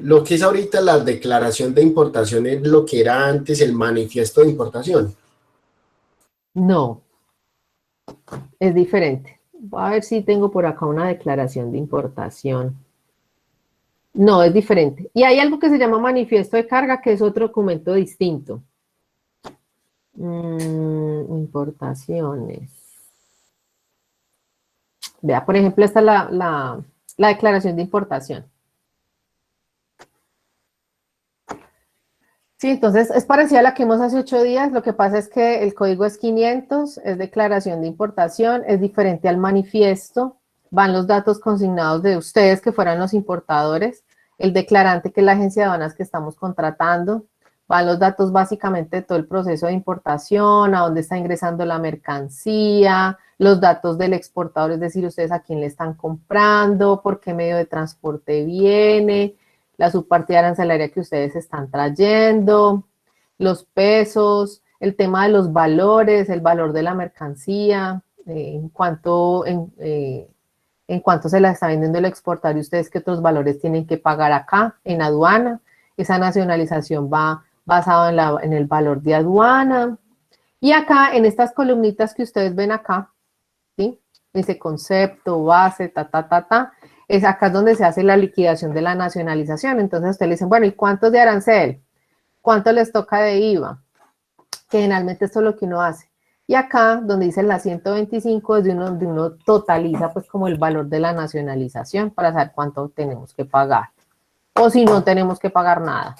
Lo que es ahorita la declaración de importación es lo que era antes el manifiesto de importación. No, es diferente. Voy a ver si tengo por acá una declaración de importación. No, es diferente. Y hay algo que se llama manifiesto de carga, que es otro documento distinto. Importaciones. Vea, por ejemplo, esta es la declaración de importación. Sí, entonces es parecida a la que vimos hace 8 días, lo que pasa es que el código es 500, es declaración de importación, es diferente al manifiesto, van los datos consignados de ustedes que fueran los importadores, el declarante que es la agencia de aduanas que estamos contratando, van los datos básicamente de todo el proceso de importación, a dónde está ingresando la mercancía, los datos del exportador, es decir, ustedes a quién le están comprando, por qué medio de transporte viene, la subpartida arancelaria que ustedes están trayendo, los pesos, el tema de los valores, el valor de la mercancía, en cuanto se la está vendiendo el exportador y ustedes qué otros valores tienen que pagar acá en aduana. Esa nacionalización va basada en el valor de aduana. Y acá, en estas columnitas que ustedes ven acá, ¿sí? Dice concepto, base, es acá donde se hace la liquidación de la nacionalización. Entonces, ustedes le dicen, bueno, ¿y cuántos de arancel? ¿Cuánto les toca de IVA? Que generalmente esto es lo que uno hace. Y acá, donde dice la 125, es donde uno totaliza, pues, como el valor de la nacionalización para saber cuánto tenemos que pagar. O si no tenemos que pagar nada.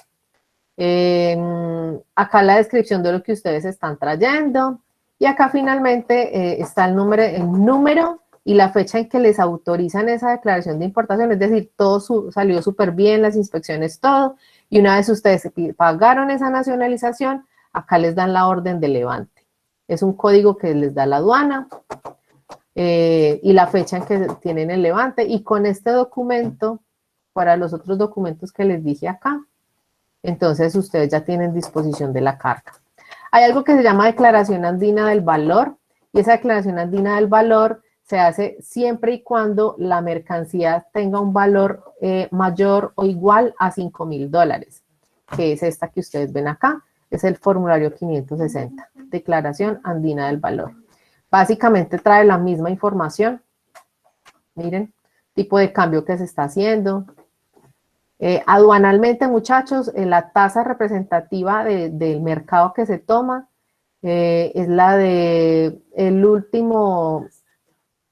Acá la descripción de lo que ustedes están trayendo. Y acá finalmente está el número y la fecha en que les autorizan esa declaración de importación. Es decir, todo salió súper bien, las inspecciones, todo. Y una vez ustedes pagaron esa nacionalización, acá les dan la orden de levante. Es un código que les da la aduana y la fecha en que tienen el levante. Y con este documento, para los otros documentos que les dije acá, entonces ustedes ya tienen disposición de la carga. Hay algo que se llama declaración andina del valor, y esa declaración andina del valor se hace siempre y cuando la mercancía tenga un valor mayor o igual a $5,000, que es esta que ustedes ven acá, es el formulario 560, declaración andina del valor. Básicamente trae la misma información, miren, tipo de cambio que se está haciendo. Aduanalmente, muchachos, la tasa representativa del mercado que se toma es la de el último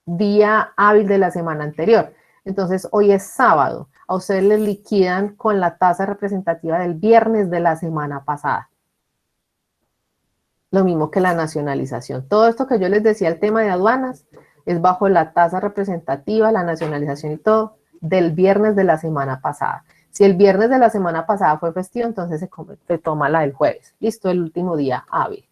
día hábil de la semana anterior. Entonces, hoy es sábado. A ustedes les liquidan con la tasa representativa del viernes de la semana pasada. Lo mismo que la nacionalización. Todo esto que yo les decía, el tema de aduanas, es bajo la tasa representativa, la nacionalización y todo, del viernes de la semana pasada. Si el viernes de la semana pasada fue festivo, entonces se toma la del jueves. Listo, el último día hábil.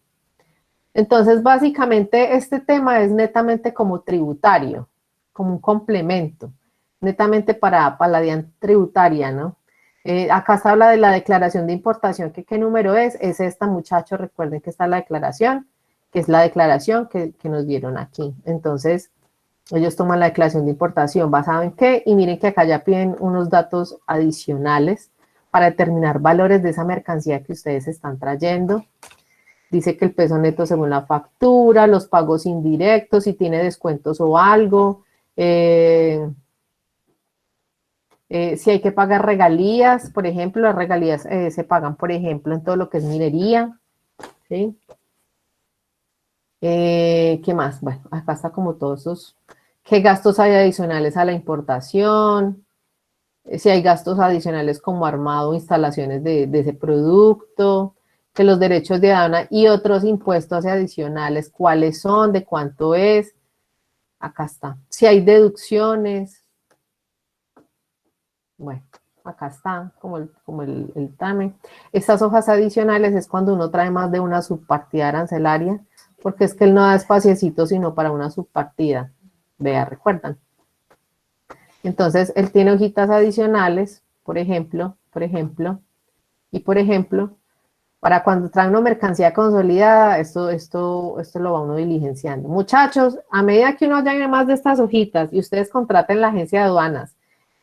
Entonces, básicamente, este tema es netamente como tributario, como un complemento, netamente para la DIAN tributaria, ¿no? Acá se habla de la declaración de importación, que ¿qué número es? Es esta, muchachos, recuerden que está la declaración, que es la declaración que nos dieron aquí. Entonces, ellos toman la declaración de importación basada en qué, y miren que acá ya piden unos datos adicionales para determinar valores de esa mercancía que ustedes están trayendo. Dice que el peso neto según la factura, los pagos indirectos, si tiene descuentos o algo, si hay que pagar regalías, por ejemplo, las regalías se pagan, por ejemplo, en todo lo que es minería, ¿sí? ¿Qué más? Bueno, acá está como todos esos. ¿Qué gastos hay adicionales a la importación? Si hay gastos adicionales como armado o instalaciones de ese producto, que los derechos de aduana y otros impuestos adicionales, ¿cuáles son? ¿De cuánto es? Acá está. Si hay deducciones. Bueno, acá está, como el TAME. Estas hojas adicionales es cuando uno trae más de una subpartida arancelaria, porque es que él no da espaciecito sino para una subpartida. Vea, ¿recuerdan? Entonces, él tiene hojitas adicionales, por ejemplo, para cuando trae una mercancía consolidada, esto lo va uno diligenciando. Muchachos, a medida que uno llene más de estas hojitas y ustedes contraten la agencia de aduanas,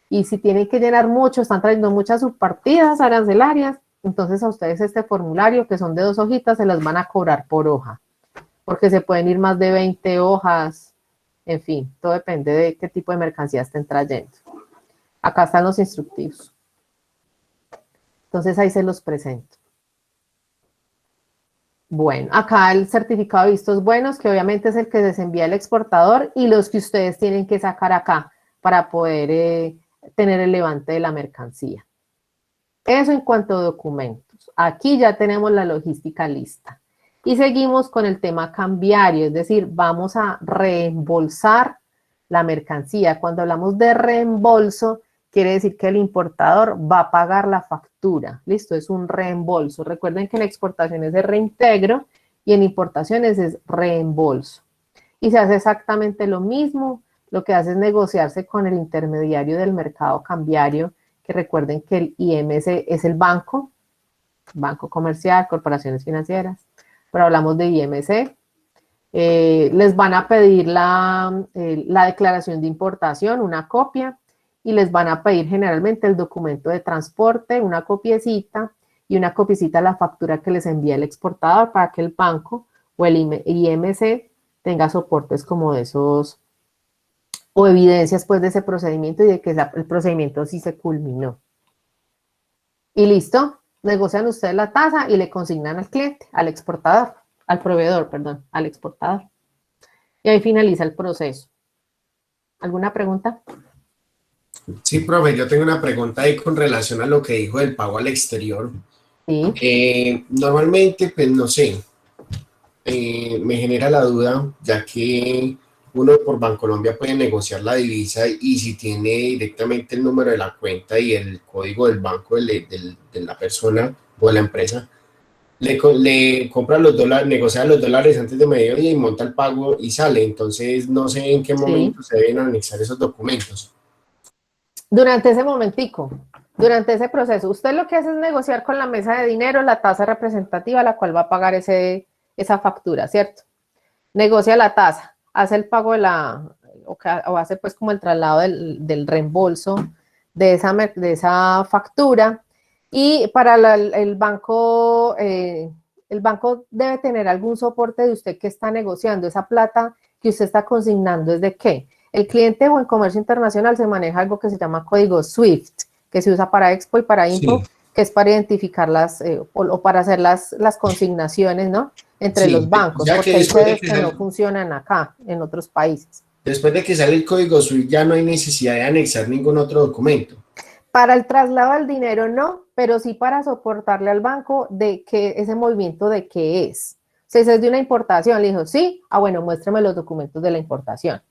y si tienen que llenar mucho, están trayendo muchas subpartidas arancelarias, entonces a ustedes este formulario, que son de 2 hojitas, se las van a cobrar por hoja, porque se pueden ir más de 20 hojas, en fin, todo depende de qué tipo de mercancía estén trayendo. Acá están los instructivos. Entonces ahí se los presento. Bueno, acá el certificado de vistos buenos, que obviamente es el que les envía el exportador, y los que ustedes tienen que sacar acá para poder tener el levante de la mercancía. Eso en cuanto a documentos. Aquí ya tenemos la logística lista. Y seguimos con el tema cambiario, es decir, vamos a reembolsar la mercancía. Cuando hablamos de reembolso, quiere decir que el importador va a pagar la factura. Listo, es un reembolso. Recuerden que en exportaciones es reintegro y en importaciones es reembolso. Y se hace exactamente lo mismo, lo que hace es negociarse con el intermediario del mercado cambiario, que recuerden que el IMC es el banco comercial, corporaciones financieras, pero hablamos de IMC. Les van a pedir la declaración de importación, una copia, y les van a pedir generalmente el documento de transporte, una copiecita, y una copiecita de la factura que les envía el exportador para que el banco o el IMC tenga soportes como de esos, o evidencias pues de ese procedimiento y de que el procedimiento sí se culminó. Y listo, negocian ustedes la tasa y le consignan al cliente, al exportador, al proveedor, perdón, al exportador. Y ahí finaliza el proceso. ¿Alguna pregunta? Sí, profe, yo tengo una pregunta ahí con relación a lo que dijo del pago al exterior. Sí. Normalmente, pues no sé, me genera la duda, ya que uno por Bancolombia puede negociar la divisa y si tiene directamente el número de la cuenta y el código del banco de la persona o de la empresa, le compra los dólares, negocia los dólares antes de mediodía y monta el pago y sale. Entonces, no sé en qué momento se deben anexar esos documentos. Durante ese momentico, durante ese proceso, usted lo que hace es negociar con la mesa de dinero la tasa representativa a la cual va a pagar esa factura, ¿cierto? Negocia la tasa, hace el pago o hace pues como el traslado del reembolso de esa factura, y para el banco debe tener algún soporte de usted que está negociando. Esa plata que usted está consignando, ¿es de qué? El cliente o en comercio internacional se maneja algo que se llama código SWIFT, que se usa para Expo y para Impo, que es para identificar o para hacer las consignaciones, ¿no? Entre los bancos, porque hay sedes que no funcionan acá, en otros países. Después de que sale el código SWIFT ya no hay necesidad de anexar ningún otro documento. Para el traslado del dinero no, pero sí para soportarle al banco de que ese movimiento de qué es. Si es de una importación, le dijo, sí, bueno, muéstrame los documentos de la importación.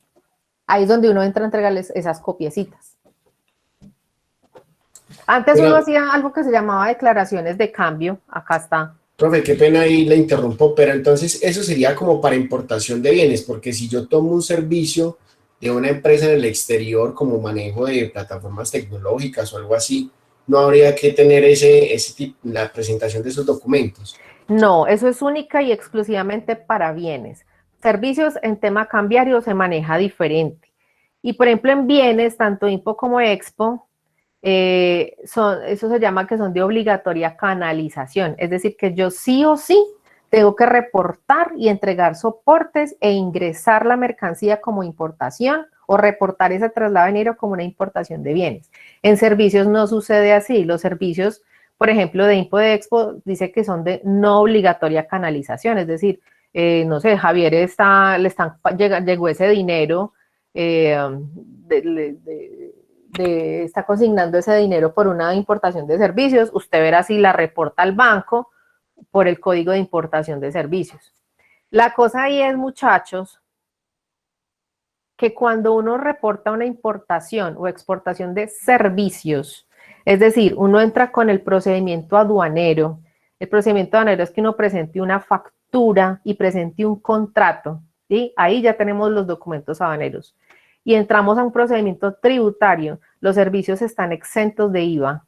Ahí es donde uno entra a entregarles esas copiecitas. Antes uno hacía algo que se llamaba declaraciones de cambio. Acá está. Profe, qué pena ahí le interrumpo, pero entonces eso sería como para importación de bienes, porque si yo tomo un servicio de una empresa en el exterior como manejo de plataformas tecnológicas o algo así, no habría que tener ese tipo, la presentación de esos documentos. No, eso es única y exclusivamente para bienes. Servicios en tema cambiario se maneja diferente. Y por ejemplo en bienes, tanto Impo como Expo, eso se llama que son de obligatoria canalización, es decir, que yo sí o sí tengo que reportar y entregar soportes e ingresar la mercancía como importación o reportar ese traslado de dinero como una importación de bienes. En servicios no sucede así. Los servicios, por ejemplo, de Impo de Expo, dice que son de no obligatoria canalización, es decir, no sé, Javier llegó ese dinero, está consignando ese dinero por una importación de servicios, usted verá si la reporta al banco por el código de importación de servicios. La cosa ahí es, muchachos, que cuando uno reporta una importación o exportación de servicios, es decir, uno entra con el procedimiento aduanero. El procedimiento aduanero es que uno presente una factura y presente un contrato, ¿sí? Ahí ya tenemos los documentos aduaneros. Y entramos a un procedimiento tributario. Los servicios están exentos de IVA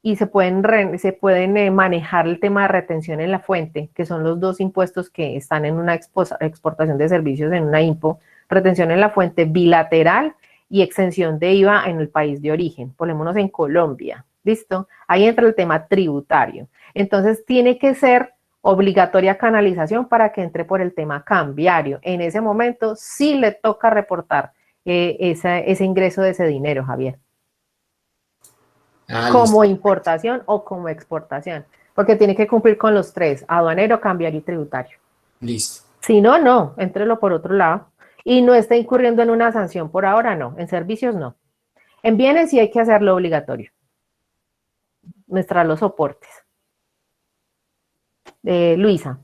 y se pueden manejar el tema de retención en la fuente, que son los dos impuestos que están en una exportación de servicios en una IMPO, retención en la fuente bilateral y exención de IVA en el país de origen. Ponémonos en Colombia, ¿listo? Ahí entra el tema tributario. Entonces tiene que ser obligatoria canalización para que entre por el tema cambiario. En ese momento sí le toca reportar ese ingreso de ese dinero, Javier. Como importación o como exportación, porque tiene que cumplir con los tres: aduanero, cambiario y tributario. Listo. Si no, no, éntrelo por otro lado y no está incurriendo en una sanción por ahora, no. En servicios, no. En bienes sí hay que hacerlo obligatorio. Mostrar los soportes. Luisa.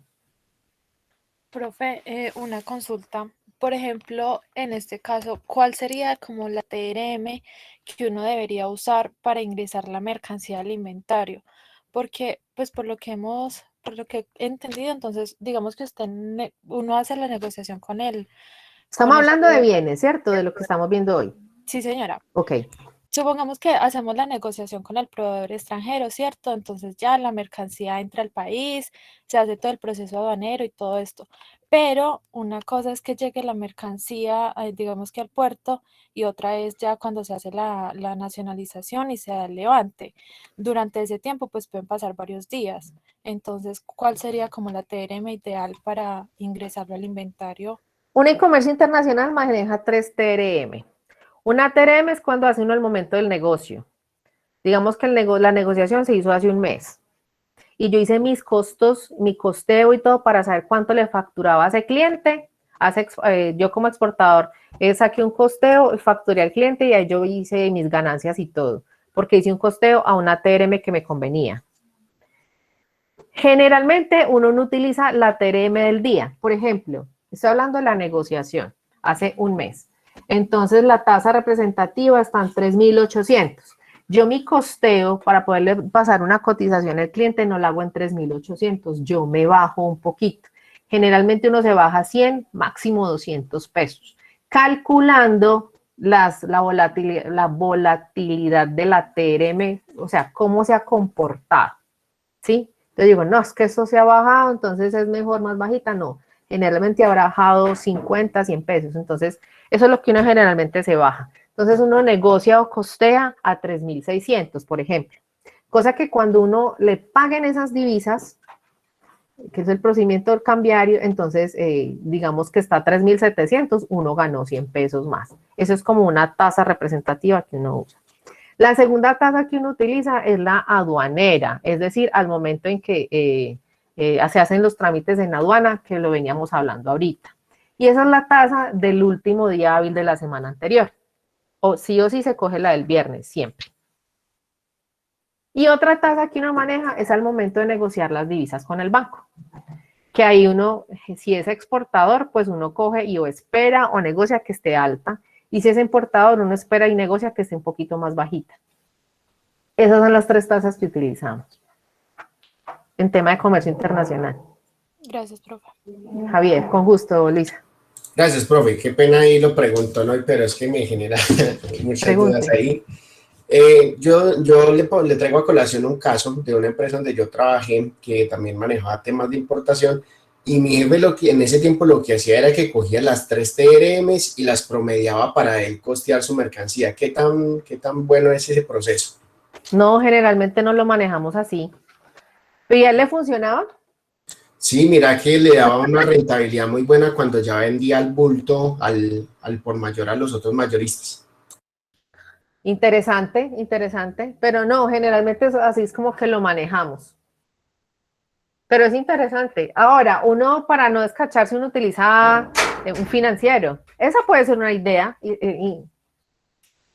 Profe, una consulta. Por ejemplo, en este caso, ¿cuál sería como la TRM que uno debería usar para ingresar la mercancía al inventario? porque pues por lo que he entendido, entonces digamos que uno hace la negociación con él. Estamos con el hablando de proveedor. bienes, ¿cierto? De lo que estamos viendo hoy. Sí, señora. Ok. Supongamos que hacemos la negociación con el proveedor extranjero, ¿cierto? Entonces ya la mercancía entra al país, se hace todo el proceso aduanero y todo esto. Pero una cosa es que llegue la mercancía, digamos que al puerto, y otra es ya cuando se hace la nacionalización y se da el levante. Durante ese tiempo, pues pueden pasar varios días. Entonces, ¿cuál sería como la TRM ideal para ingresarlo al inventario? Un e-comercio internacional maneja 3 TRM. Una TRM es cuando hace uno el momento del negocio. Digamos que la negociación se hizo hace un mes. Y yo hice mis costos, mi costeo y todo para saber cuánto le facturaba a ese cliente. Yo como exportador saqué un costeo, facturé al cliente y ahí yo hice mis ganancias y todo, porque hice un costeo a una TRM que me convenía. Generalmente uno no utiliza la TRM del día. Por ejemplo, estoy hablando de la negociación hace un mes. Entonces la tasa representativa está en 3.800. Yo mi costeo para poderle pasar una cotización al cliente no la hago en 3.800. Yo me bajo un poquito. Generalmente uno se baja 100, máximo 200 pesos. Calculando la volatilidad de la TRM, o sea, cómo se ha comportado. ¿Sí? Entonces digo, no, es que eso se ha bajado, entonces es mejor más bajita. No, generalmente habrá bajado 50, 100 pesos. Entonces, eso es lo que uno generalmente se baja. Entonces, uno negocia o costea a 3.600, por ejemplo. Cosa que cuando uno le paguen esas divisas, que es el procedimiento del cambiario, entonces, digamos que está a 3.700, uno ganó 100 pesos más. Eso es como una tasa representativa que uno usa. La segunda tasa que uno utiliza es la aduanera, es decir, al momento en que se hacen los trámites en aduana, que lo veníamos hablando ahorita. Y esa es la tasa del último día hábil de la semana anterior. O sí se coge la del viernes, siempre. Y otra tasa que uno maneja es al momento de negociar las divisas con el banco. Que ahí uno, si es exportador, pues uno coge y o espera o negocia que esté alta. Y si es importador, uno espera y negocia que esté un poquito más bajita. Esas son las 3 tasas que utilizamos en tema de comercio internacional. Gracias, profe. Javier, con gusto, Luisa. Gracias, profe. Qué pena ahí lo preguntó, ¿no? Pero es que me genera muchas dudas ahí. Yo le traigo a colación un caso de una empresa donde yo trabajé que también manejaba temas de importación y mi jefe en ese tiempo lo que hacía era que cogía las 3 TRMs y las promediaba para él costear su mercancía. ¿Qué tan bueno es ese proceso? No, generalmente no lo manejamos así. ¿Pero ya le funcionaba? Sí, mira que le daba una rentabilidad muy buena cuando ya vendía al bulto, al por mayor a los otros mayoristas. Interesante, interesante. Pero no, generalmente así es como que lo manejamos. Pero es interesante. Ahora, uno para no descacharse, uno utiliza un financiero. Esa puede ser una idea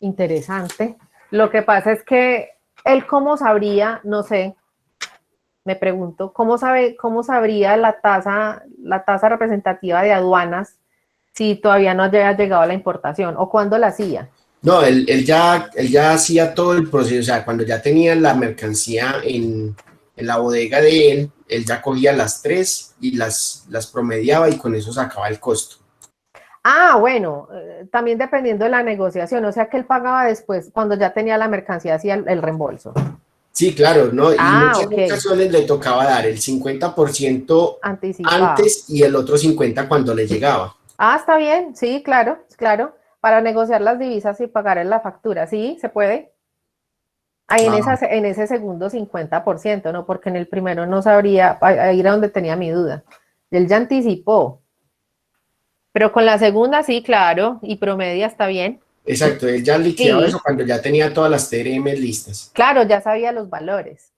interesante. Lo que pasa es que él cómo sabría, no sé, me pregunto, ¿cómo sabría la tasa representativa de aduanas si todavía no haya llegado a la importación? ¿O cuándo la hacía? No, él ya hacía todo el proceso, o sea, cuando ya tenía la mercancía en la bodega de él ya cogía las 3 y las promediaba y con eso sacaba el costo. Ah, bueno, también dependiendo de la negociación, o sea que él pagaba después, cuando ya tenía la mercancía, hacía el reembolso. Sí, claro, ¿no? Y muchas ok. ocasiones le tocaba dar el 50% Anticipado. antes y el otro 50% cuando le llegaba. Ah, está bien, sí, claro, claro. Para negociar las divisas y pagar en la factura, sí, se puede. Ahí en ese segundo 50%, ¿no? Porque en el primero no sabría, ahí era donde tenía mi duda. Él ya anticipó. Pero con la segunda sí, claro, y promedia está bien. Exacto, él ya liquidaba eso cuando ya tenía todas las TRM listas. Claro, ya sabía los valores.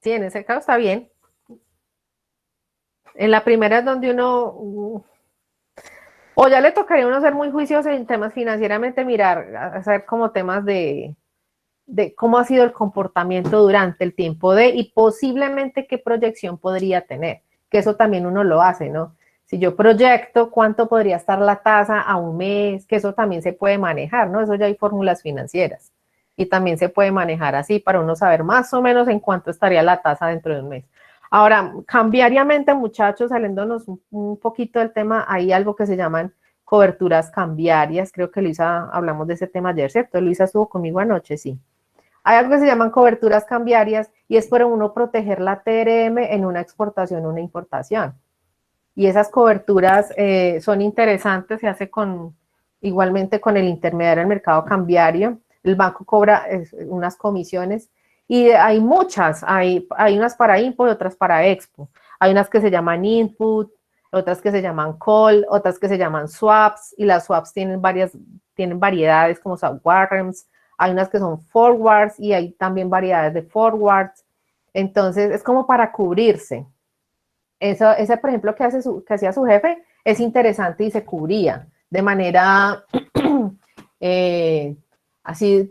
Sí, en ese caso está bien. En la primera es donde uno, o ya le tocaría a uno ser muy juicioso en temas financieramente, mirar, hacer como temas de cómo ha sido el comportamiento durante el tiempo y posiblemente qué proyección podría tener, que eso también uno lo hace, ¿no? Si yo proyecto cuánto podría estar la tasa a un mes, que eso también se puede manejar, ¿no? Eso ya hay fórmulas financieras. y también se puede manejar así para uno saber más o menos en cuánto estaría la tasa dentro de un mes. Ahora, cambiariamente, muchachos, saliéndonos un poquito del tema, hay algo que se llaman coberturas cambiarias. Creo que Luisa, hablamos de ese tema ayer, ¿cierto? Luisa estuvo conmigo anoche, sí. Hay algo que se llaman coberturas cambiarias y es para uno proteger la TRM en una exportación o una importación. Y esas coberturas son interesantes, se hace igualmente con el intermediario del mercado cambiario. El banco cobra unas comisiones y hay muchas, hay unas para Import y otras para Expo. Hay unas que se llaman Input, otras que se llaman Call, otras que se llaman Swaps, y las Swaps tienen variedades como swap warrants, hay unas que son Forwards y hay también variedades de Forwards. Entonces, es como para cubrirse. Ese, por ejemplo, que hacía su jefe, es interesante y se cubría de manera así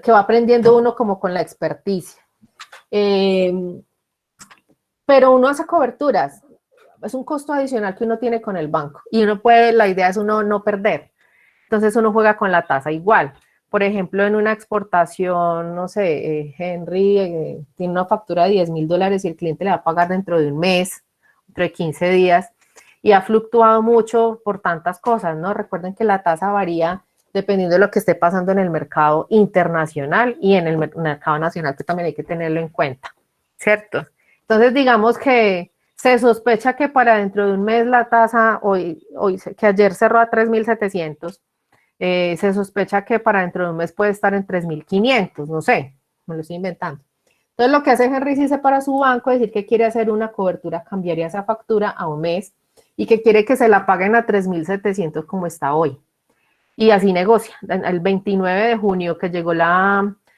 que va aprendiendo uno como con la experticia. Pero uno hace coberturas, es un costo adicional que uno tiene con el banco y la idea es uno no perder. Entonces uno juega con la tasa igual. Por ejemplo, en una exportación, no sé, Henry tiene una factura de $10,000 y el cliente le va a pagar dentro de un mes, dentro de 15 días, y ha fluctuado mucho por tantas cosas, ¿no? Recuerden que la tasa varía dependiendo de lo que esté pasando en el mercado internacional y en el mercado nacional, que también hay que tenerlo en cuenta, ¿cierto? Entonces, digamos que se sospecha que para dentro de un mes la tasa, que ayer cerró a 3,700, se sospecha que para dentro de un mes puede estar en 3,500, no sé, me lo estoy inventando. Entonces, lo que hace Henry dice para su banco es decir que quiere hacer una cobertura, cambiaría esa factura a un mes y que quiere que se la paguen a 3,700 como está hoy. Y así negocia. El 29 de junio que llegó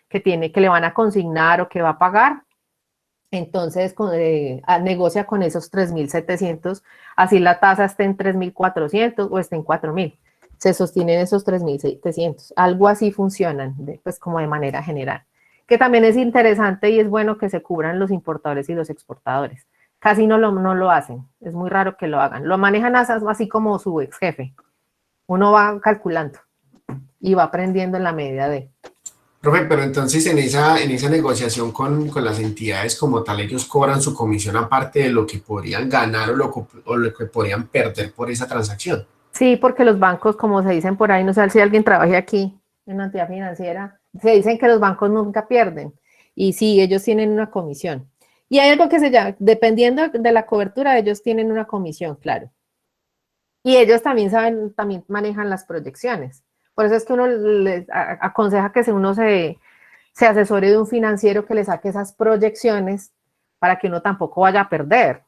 que le van a consignar o que va a pagar, entonces negocia con esos 3,700, así la tasa esté en 3,400 o esté en 4,000. Se sostienen esos 3,700. Algo así funcionan, pues como de manera general. Que también es interesante y es bueno que se cubran los importadores y los exportadores. Casi no lo hacen, es muy raro que lo hagan. Lo manejan así como su ex jefe. Uno va calculando y va aprendiendo en la medida de... Profe, pero entonces en esa negociación con las entidades como tal, ellos cobran su comisión aparte de lo que podrían ganar o lo que podrían perder por esa transacción. Sí, porque los bancos, como se dicen por ahí, no sé si alguien trabaje aquí en una entidad financiera, se dicen que los bancos nunca pierden. Y sí, ellos tienen una comisión. Y hay algo que se llama, dependiendo de la cobertura, ellos tienen una comisión, claro. Y ellos también también manejan las proyecciones. Por eso es que uno les aconseja que uno se asesore de un financiero que le saque esas proyecciones para que uno tampoco vaya a perder.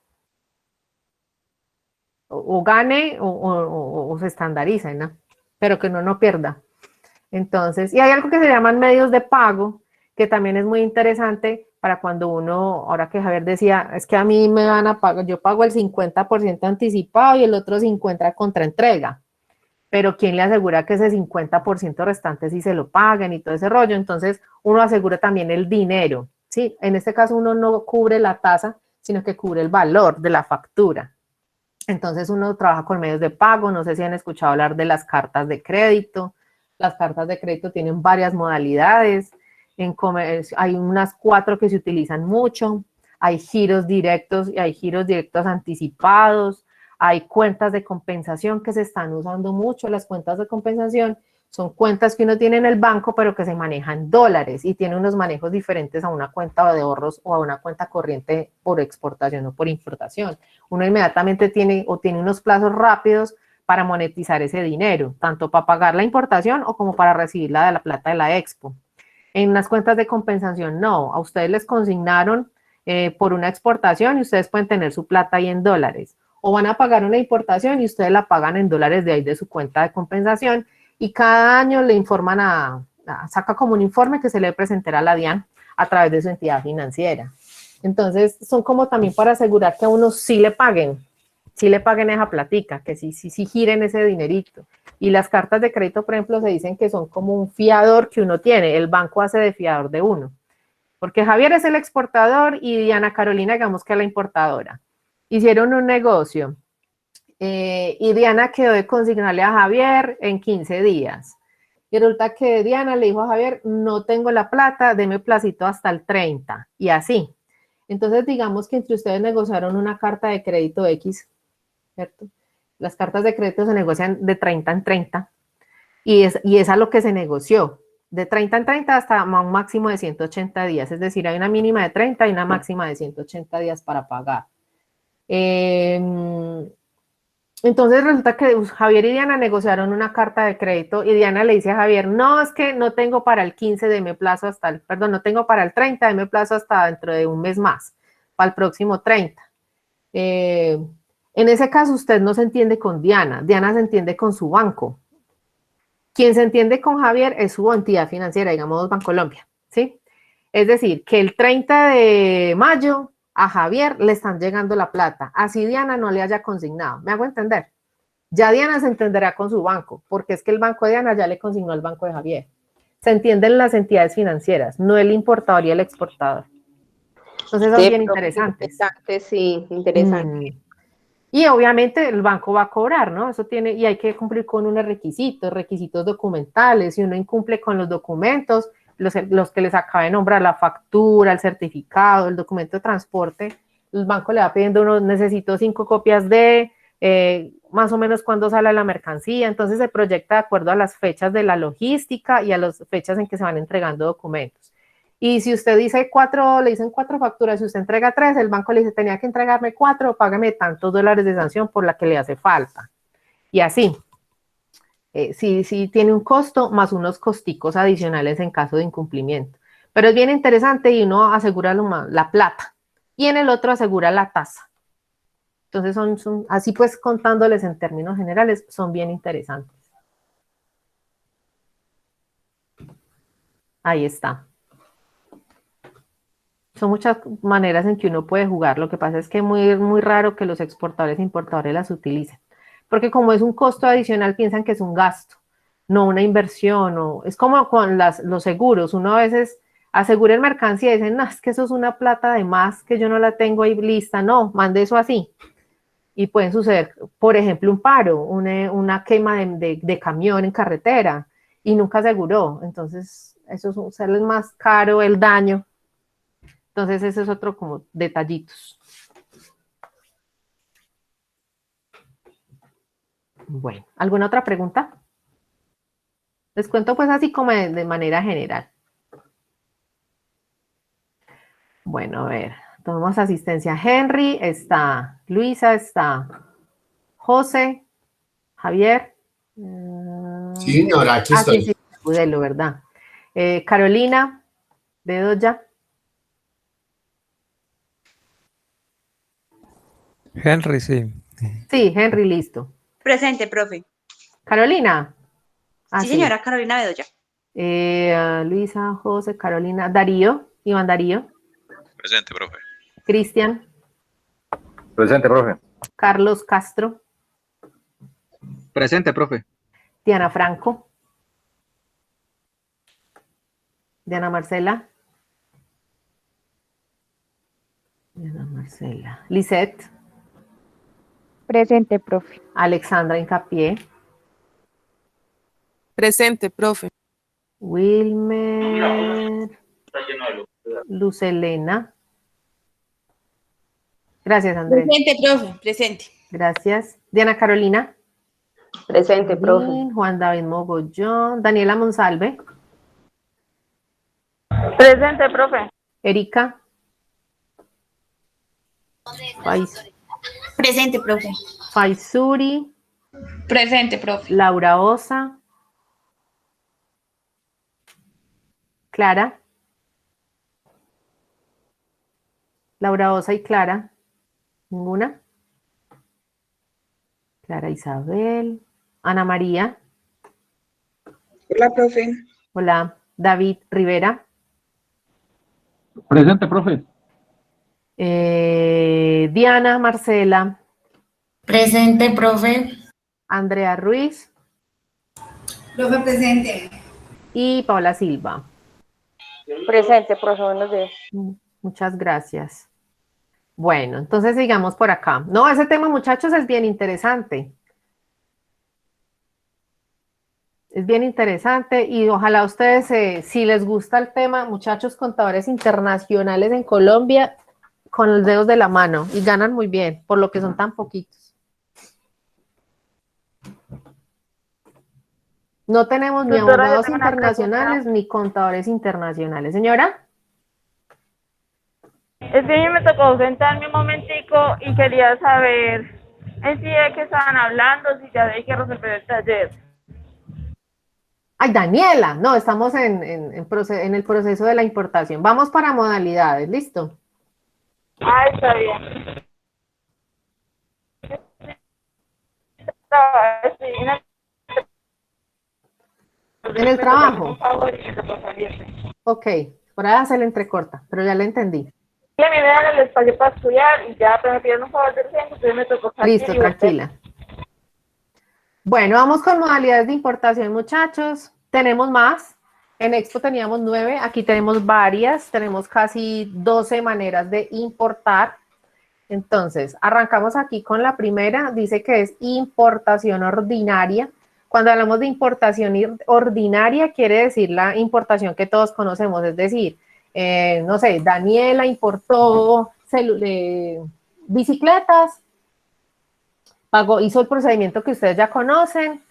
O gane o se estandarice, ¿no? Pero que uno no pierda. Entonces, y hay algo que se llaman medios de pago, que también es muy interesante para cuando uno, ahora que Javier decía, es que a mí me van a pagar, yo pago el 50% anticipado y el otro 50% contra entrega. Pero ¿quién le asegura que ese 50% restante sí se lo paguen y todo ese rollo? Entonces, uno asegura también el dinero, ¿sí? En este caso, uno no cubre la tasa, sino que cubre el valor de la factura. Entonces, uno trabaja con medios de pago, no sé si han escuchado hablar de las cartas de crédito. Las cartas de crédito tienen varias modalidades, en comercio hay unas 4 que se utilizan mucho, hay giros directos y hay giros directos anticipados, hay cuentas de compensación que se están usando mucho. Las cuentas de compensación son cuentas que uno tiene en el banco, pero que se manejan dólares y tiene unos manejos diferentes a una cuenta de ahorros o a una cuenta corriente por exportación o por importación. Uno inmediatamente tiene unos plazos rápidos para monetizar ese dinero, tanto para pagar la importación o como para recibir la plata de la expo. En las cuentas de compensación no, a ustedes les consignaron por una exportación y ustedes pueden tener su plata ahí en dólares. O van a pagar una importación y ustedes la pagan en dólares de ahí de su cuenta de compensación y cada año le informan saca como un informe que se le presentará a la DIAN a través de su entidad financiera. Entonces, son como también para asegurar que a uno sí le paguen esa platica, que sí giren ese dinerito. Y las cartas de crédito, por ejemplo, se dicen que son como un fiador que uno tiene, el banco hace de fiador de uno. Porque Javier es el exportador y Diana Carolina, digamos que es la importadora. Hicieron un negocio y Diana quedó de consignarle a Javier en 15 días. Y resulta que Diana le dijo a Javier, no tengo la plata, deme placito hasta el 30, y así. Entonces, digamos que entre ustedes negociaron una carta de crédito X, ¿cierto? Las cartas de crédito se negocian de 30 en 30, y es a lo que se negoció, de 30 en 30 hasta un máximo de 180 días, es decir, hay una mínima de 30 y una máxima de 180 días para pagar. Entonces resulta que Javier y Diana negociaron una carta de crédito y Diana le dice a Javier, no, es que no tengo para el 15, deme plazo hasta el, perdón, no tengo para el 30, deme plazo hasta dentro de un mes más, para el próximo 30. En ese caso usted no se entiende con Diana, Diana se entiende con su banco. Quien se entiende con Javier es su entidad financiera, digamos Bancolombia, ¿sí? Es decir, que el 30 de mayo a Javier le están llegando la plata, así Diana no le haya consignado, ¿me hago entender? Ya Diana se entenderá con su banco, porque es que el banco de Diana ya le consignó al banco de Javier. Se entienden las entidades financieras, no el importador y el exportador. Entonces son bien interesantes. Interesante, sí, interesante. Y obviamente el banco va a cobrar, ¿no? Eso tiene, y hay que cumplir con unos requisitos documentales. Si uno incumple con los documentos, los que les acaba de nombrar, la factura, el certificado, el documento de transporte, el banco le va pidiendo uno, necesito 5 copias de, más o menos cuándo sale la mercancía, entonces se proyecta de acuerdo a las fechas de la logística y a las fechas en que se van entregando documentos. Y si usted dice 4, le dicen 4 facturas, si usted entrega 3, el banco le dice, tenía que entregarme 4, págame tantos dólares de sanción por la que le hace falta. Y así. Sí tiene un costo más unos costicos adicionales en caso de incumplimiento. Pero es bien interesante y uno asegura la plata y en el otro asegura la tasa. Entonces son así pues contándoles en términos generales, son bien interesantes. Ahí está. Son muchas maneras en que uno puede jugar. Lo que pasa es que es muy, muy raro que los exportadores e importadores las utilicen. Porque como es un costo adicional, piensan que es un gasto, no una inversión. Es como con los seguros. Uno a veces asegura en mercancía y dicen, no, es que eso es una plata de más que yo no la tengo ahí lista. No, mande eso así. Y pueden suceder, por ejemplo, un paro, una quema de camión en carretera y nunca aseguró. Entonces, eso es sale más caro el daño. Entonces, ese es otro como detallitos. Bueno, ¿alguna otra pregunta? Les cuento pues así como de manera general. Bueno, a ver, tomamos asistencia. Henry, está Luisa, está José, Javier. Sí, señora, aquí estoy. Sí, Udelo, ¿verdad? Carolina, Bedoya. Henry, sí. Sí, Henry, listo. Presente, profe. Carolina. Sí, señora, Carolina Bedoya. Luisa, José, Carolina, Darío, Iván Darío. Presente, profe. Cristian. Presente, profe. Carlos Castro. Presente, profe. Diana Franco. Diana Marcela. Diana Marcela. Lisette. Presente, profe. Alexandra Incapié. Presente, profe. Wilmer. Lucelena. Gracias, Andrés. Presente, profe, presente. Gracias. Diana Carolina. Presente, profe. Juan David Mogollón. Daniela Monsalve. Presente, profe. Erika. Presente, profe. Faisuri. Presente, profe. Laura Osa. Clara. Laura Osa y Clara. ¿Ninguna? Clara Isabel. Ana María. Hola, profe. Hola. David Rivera. Presente, profe. Diana Marcela. Presente, profe. Andrea Ruiz. Profe, presente. Y Paola Silva. Presente, profe, buenos días. Muchas gracias. Bueno, entonces sigamos por acá. No, ese tema, muchachos, es bien interesante. Es bien interesante y ojalá ustedes, si les gusta el tema, muchachos contadores internacionales en Colombia, con los dedos de la mano y ganan muy bien, por lo que son tan poquitos. No tenemos ni Tutora, yo abogados tengo una internacionales ni contadores internacionales. Señora. Es que a mí me tocó sentarme un momentico y quería saber en sí de qué estaban hablando, si ya hay que resolver el taller. Ay, Daniela, no, estamos en el proceso de la importación. Vamos para modalidades, ¿listo? Ah, está bien. Estoy En el trabajo. Ok, por ahí se le entrecorta, pero ya le entendí. Y a mí me dan el espacio para estudiar y ya me pidieron un favor de urgencia, entonces me tocó salir. Listo, tranquila. Bueno, vamos con modalidades de importación, muchachos. Tenemos más. En Expo teníamos 9, aquí tenemos varias, tenemos casi 12 maneras de importar. Entonces, arrancamos aquí con la primera, dice que es importación ordinaria. Cuando hablamos de importación ordinaria, quiere decir la importación que todos conocemos, es decir, no sé, Daniela importó bicicletas, pagó, hizo el procedimiento que ustedes ya conocen,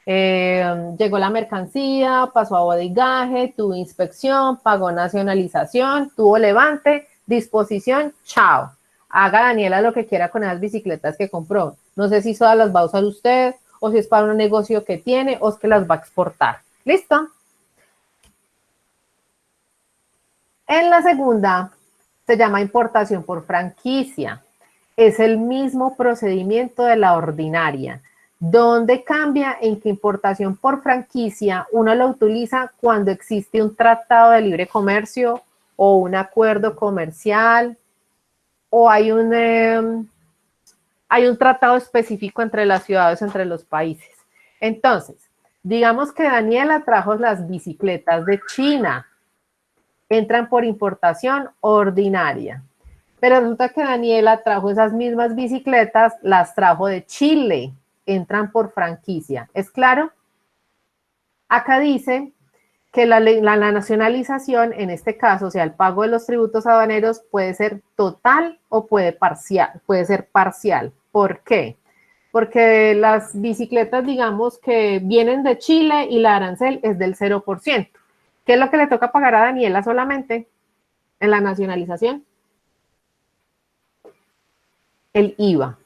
llegó la mercancía, pasó a bodegaje, tuvo inspección, pagó nacionalización, tuvo levante, disposición, chao. Haga Daniela lo que quiera con esas bicicletas que compró. No sé si todas las va a usar usted, o si es para un negocio que tiene, o es que las va a exportar. ¿Listo? En la segunda, se llama importación por franquicia. Es el mismo procedimiento de la ordinaria. ¿Dónde cambia? En que importación por franquicia uno lo utiliza cuando existe un tratado de libre comercio o un acuerdo comercial o hay un tratado específico entre las ciudades, entre los países. Entonces, digamos que Daniela trajo las bicicletas de China, entran por importación ordinaria. Pero resulta que Daniela trajo esas mismas bicicletas, las trajo de Chile, entran por franquicia. ¿Es claro? Acá dice que la nacionalización, en este caso, o sea, el pago de los tributos aduaneros puede ser total o puede ser parcial. ¿Por qué? Porque las bicicletas, digamos, que vienen de Chile y la arancel es del 0%. ¿Qué es lo que le toca pagar a Daniela solamente en la nacionalización? El IVA.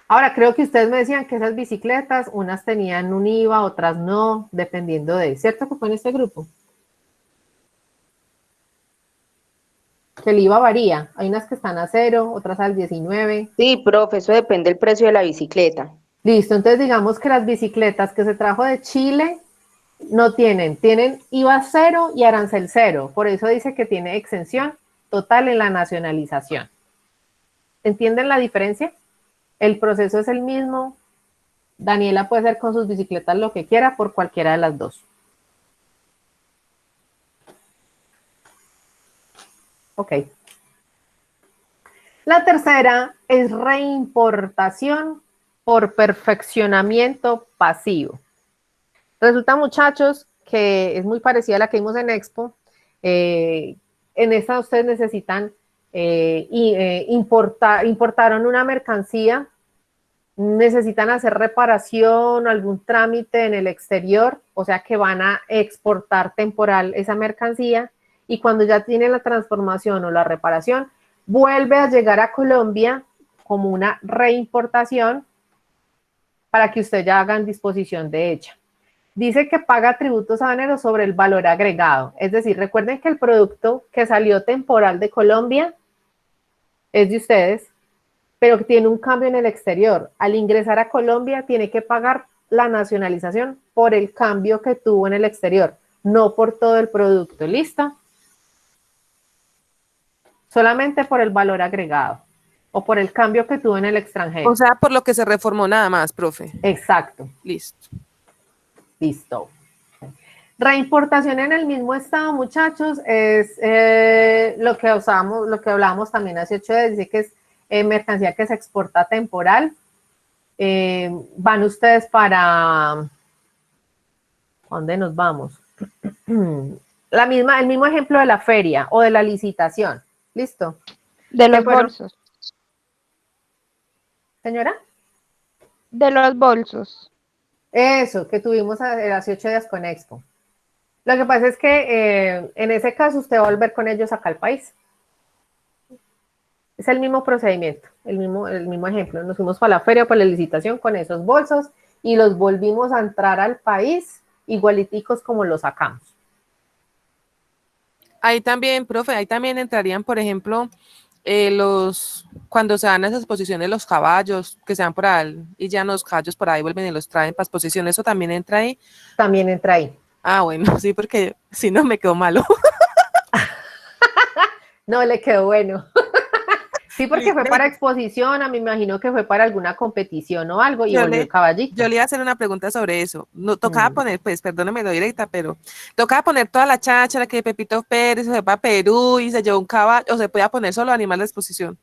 Ahora, creo que ustedes me decían que esas bicicletas, unas tenían un IVA, otras no, dependiendo de, ¿cierto que fue en este grupo? Que el IVA varía, hay unas que están a 0, otras al 19. Sí, profe, eso depende del precio de la bicicleta. Listo, entonces digamos que las bicicletas que se trajo de Chile no tienen IVA 0 y arancel 0, por eso dice que tiene exención total en la nacionalización. ¿Entienden la diferencia? El proceso es el mismo. Daniela puede hacer con sus bicicletas lo que quiera por cualquiera de las dos. Ok. La tercera es reimportación por perfeccionamiento pasivo. Resulta, muchachos, que es muy parecida a la que vimos en Expo. En esta ustedes necesitan importaron una mercancía, necesitan hacer reparación o algún trámite en el exterior, o sea que van a exportar temporal esa mercancía y cuando ya tienen la transformación o la reparación, vuelve a llegar a Colombia como una reimportación para que usted ya haga disposición de ella. Dice que paga tributos aduaneros sobre el valor agregado, es decir, recuerden que el producto que salió temporal de Colombia es de ustedes, pero que tiene un cambio en el exterior. Al ingresar a Colombia tiene que pagar la nacionalización por el cambio que tuvo en el exterior, no por todo el producto. ¿Listo? Solamente por el valor agregado o por el cambio que tuvo en el extranjero. O sea, por lo que se reformó nada más, profe. Exacto. Listo. Listo. Reimportación en el mismo estado, muchachos, es lo que hablábamos también hace 8 días, dice que es mercancía que se exporta temporal. Van ustedes para ¿A dónde nos vamos? El mismo ejemplo de la feria o de la licitación. ¿Listo? De los bolsos. ¿Señora? De los bolsos. Eso, que tuvimos hace 8 días con Expo. Lo que pasa es que en ese caso usted va a volver con ellos acá al país. Es el mismo procedimiento, el mismo ejemplo. Nos fuimos para la feria, para la licitación con esos bolsos y los volvimos a entrar al país igualiticos como los sacamos. Ahí también, profe, ahí también entrarían, por ejemplo, cuando se dan esas exposiciones los caballos, que se dan por ahí, y ya los caballos por ahí vuelven y los traen para exposición, ¿eso también entra ahí? También entra ahí. Ah, bueno, sí, porque si no me quedó malo. No, le quedó bueno. Sí, porque fue para exposición, me imagino que fue para alguna competición o algo, y volvió el caballito. Yo le iba a hacer una pregunta sobre eso. No, tocaba poner, pues, perdóneme lo directa, pero tocaba poner toda la cháchara que Pepito Pérez se fue para Perú y se llevó un caballo, o se podía poner solo animal de exposición.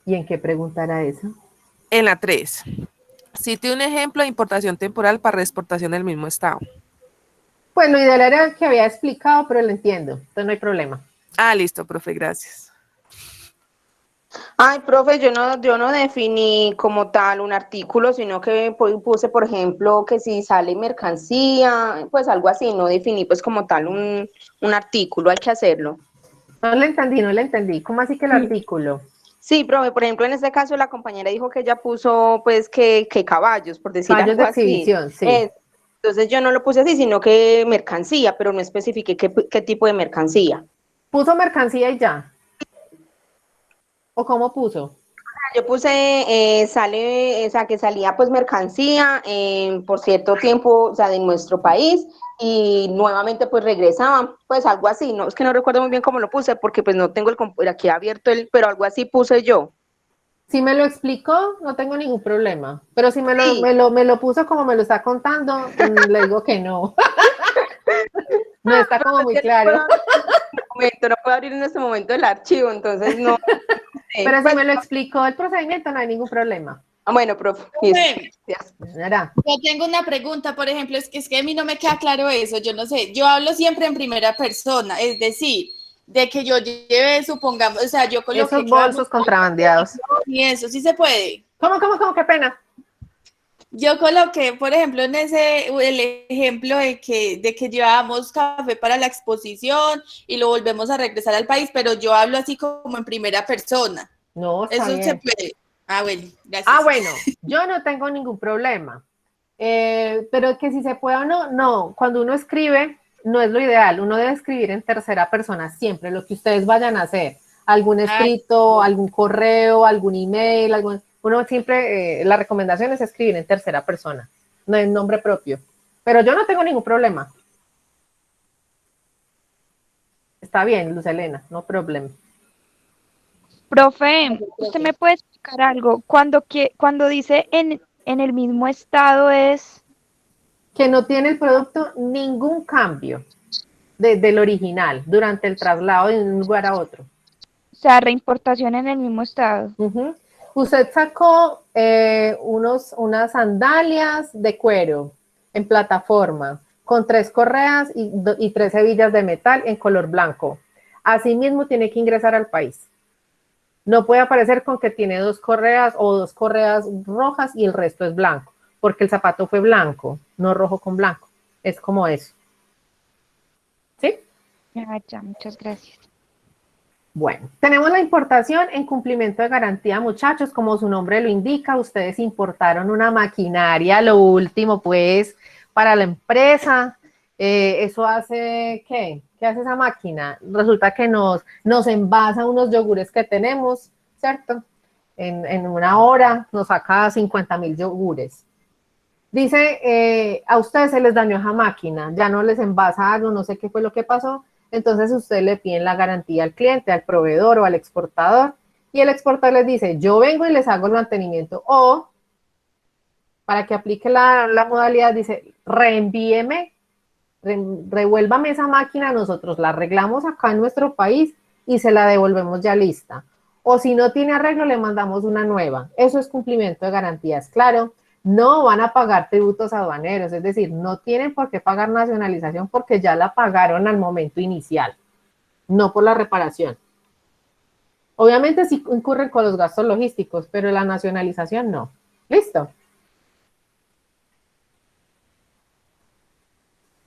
¿Y en qué pregunta era eso? En la 3. Cite un ejemplo de importación temporal para reexportación del mismo estado. Pues lo ideal era el que había explicado, pero lo entiendo, entonces no hay problema. Ah, listo, profe, gracias. Ay, profe, yo no definí como tal un artículo, sino que puse, por ejemplo, que si sale mercancía, pues algo así, no definí pues como tal un artículo, hay que hacerlo. No le entendí. ¿Cómo así que el artículo? Sí, profe, por ejemplo, en este caso la compañera dijo que ella puso pues que caballos, por decir caballos algo de exhibición, así. sí. Entonces yo no lo puse así, sino que mercancía, pero no especifiqué qué tipo de mercancía. ¿Puso mercancía y ya? ¿O cómo puso? Yo puse, que salía pues mercancía por cierto tiempo, o sea, de nuestro país, y nuevamente pues regresaban, pues algo así, no, es que no recuerdo muy bien cómo lo puse, porque pues no tengo aquí abierto pero algo así puse yo. Si me lo explicó, no tengo ningún problema, pero si me lo puso como me lo está contando, le digo que no. No está como muy claro. No puedo abrir en este momento el archivo, entonces no. Pero si me lo explicó el procedimiento, no hay ningún problema. Bueno, profe. Yo tengo una pregunta, por ejemplo, es que a mí no me queda claro eso, yo no sé, yo hablo siempre en primera persona, es decir, de que yo lleve, supongamos, o sea, yo coloqué esos bolsos contrabandeados. Y eso, sí se puede. ¿Cómo? Qué pena. Yo coloqué, por ejemplo, en el ejemplo de que llevábamos café para la exposición y lo volvemos a regresar al país, pero yo hablo así como en primera persona. No, está eso bien. se puede. Ah, bueno, gracias. Ah, bueno, yo no tengo ningún problema. Pero que si se puede o no, no. Cuando uno escribe, no es lo ideal. Uno debe escribir en tercera persona siempre, lo que ustedes vayan a hacer. Algún escrito, algún correo, algún email, uno siempre, la recomendación es escribir en tercera persona, no en nombre propio. Pero yo no tengo ningún problema. Está bien, Luz Helena, no problema. Profe, ¿usted me puede explicar algo? Cuando dice en el mismo estado es... Que no tiene el producto ningún cambio del original durante el traslado de un lugar a otro. O sea, reimportación en el mismo estado. Usted sacó unas sandalias de cuero en plataforma con 3 correas y 3 hebillas de metal en color blanco. Asimismo tiene que ingresar al país. No puede aparecer con que tiene 2 correas o 2 correas rojas y el resto es blanco, porque el zapato fue blanco, no rojo con blanco. Es como eso. ¿Sí? Ya, muchas gracias. Bueno, tenemos la importación en cumplimiento de garantía, muchachos, como su nombre lo indica, ustedes importaron una maquinaria, lo último, pues, para la empresa. Eso hace, ¿qué? ¿Qué hace esa máquina? Resulta que nos envasa unos yogures que tenemos, ¿cierto? En una hora nos saca 50,000 yogures. Dice, a ustedes se les dañó esa máquina, ya no les envasa algo, no sé qué fue lo que pasó. Entonces ustedes le piden la garantía al cliente, al proveedor o al exportador, y el exportador les dice, yo vengo y les hago el mantenimiento, o para que aplique la modalidad, dice, reenvíeme, revuélvame esa máquina, nosotros la arreglamos acá en nuestro país y se la devolvemos ya lista. O si no tiene arreglo, le mandamos una nueva. Eso es cumplimiento de garantías, claro. no van a pagar tributos aduaneros, es decir, no tienen por qué pagar nacionalización porque ya la pagaron al momento inicial, no por la reparación. Obviamente sí incurren con los gastos logísticos, pero la nacionalización no. ¿Listo?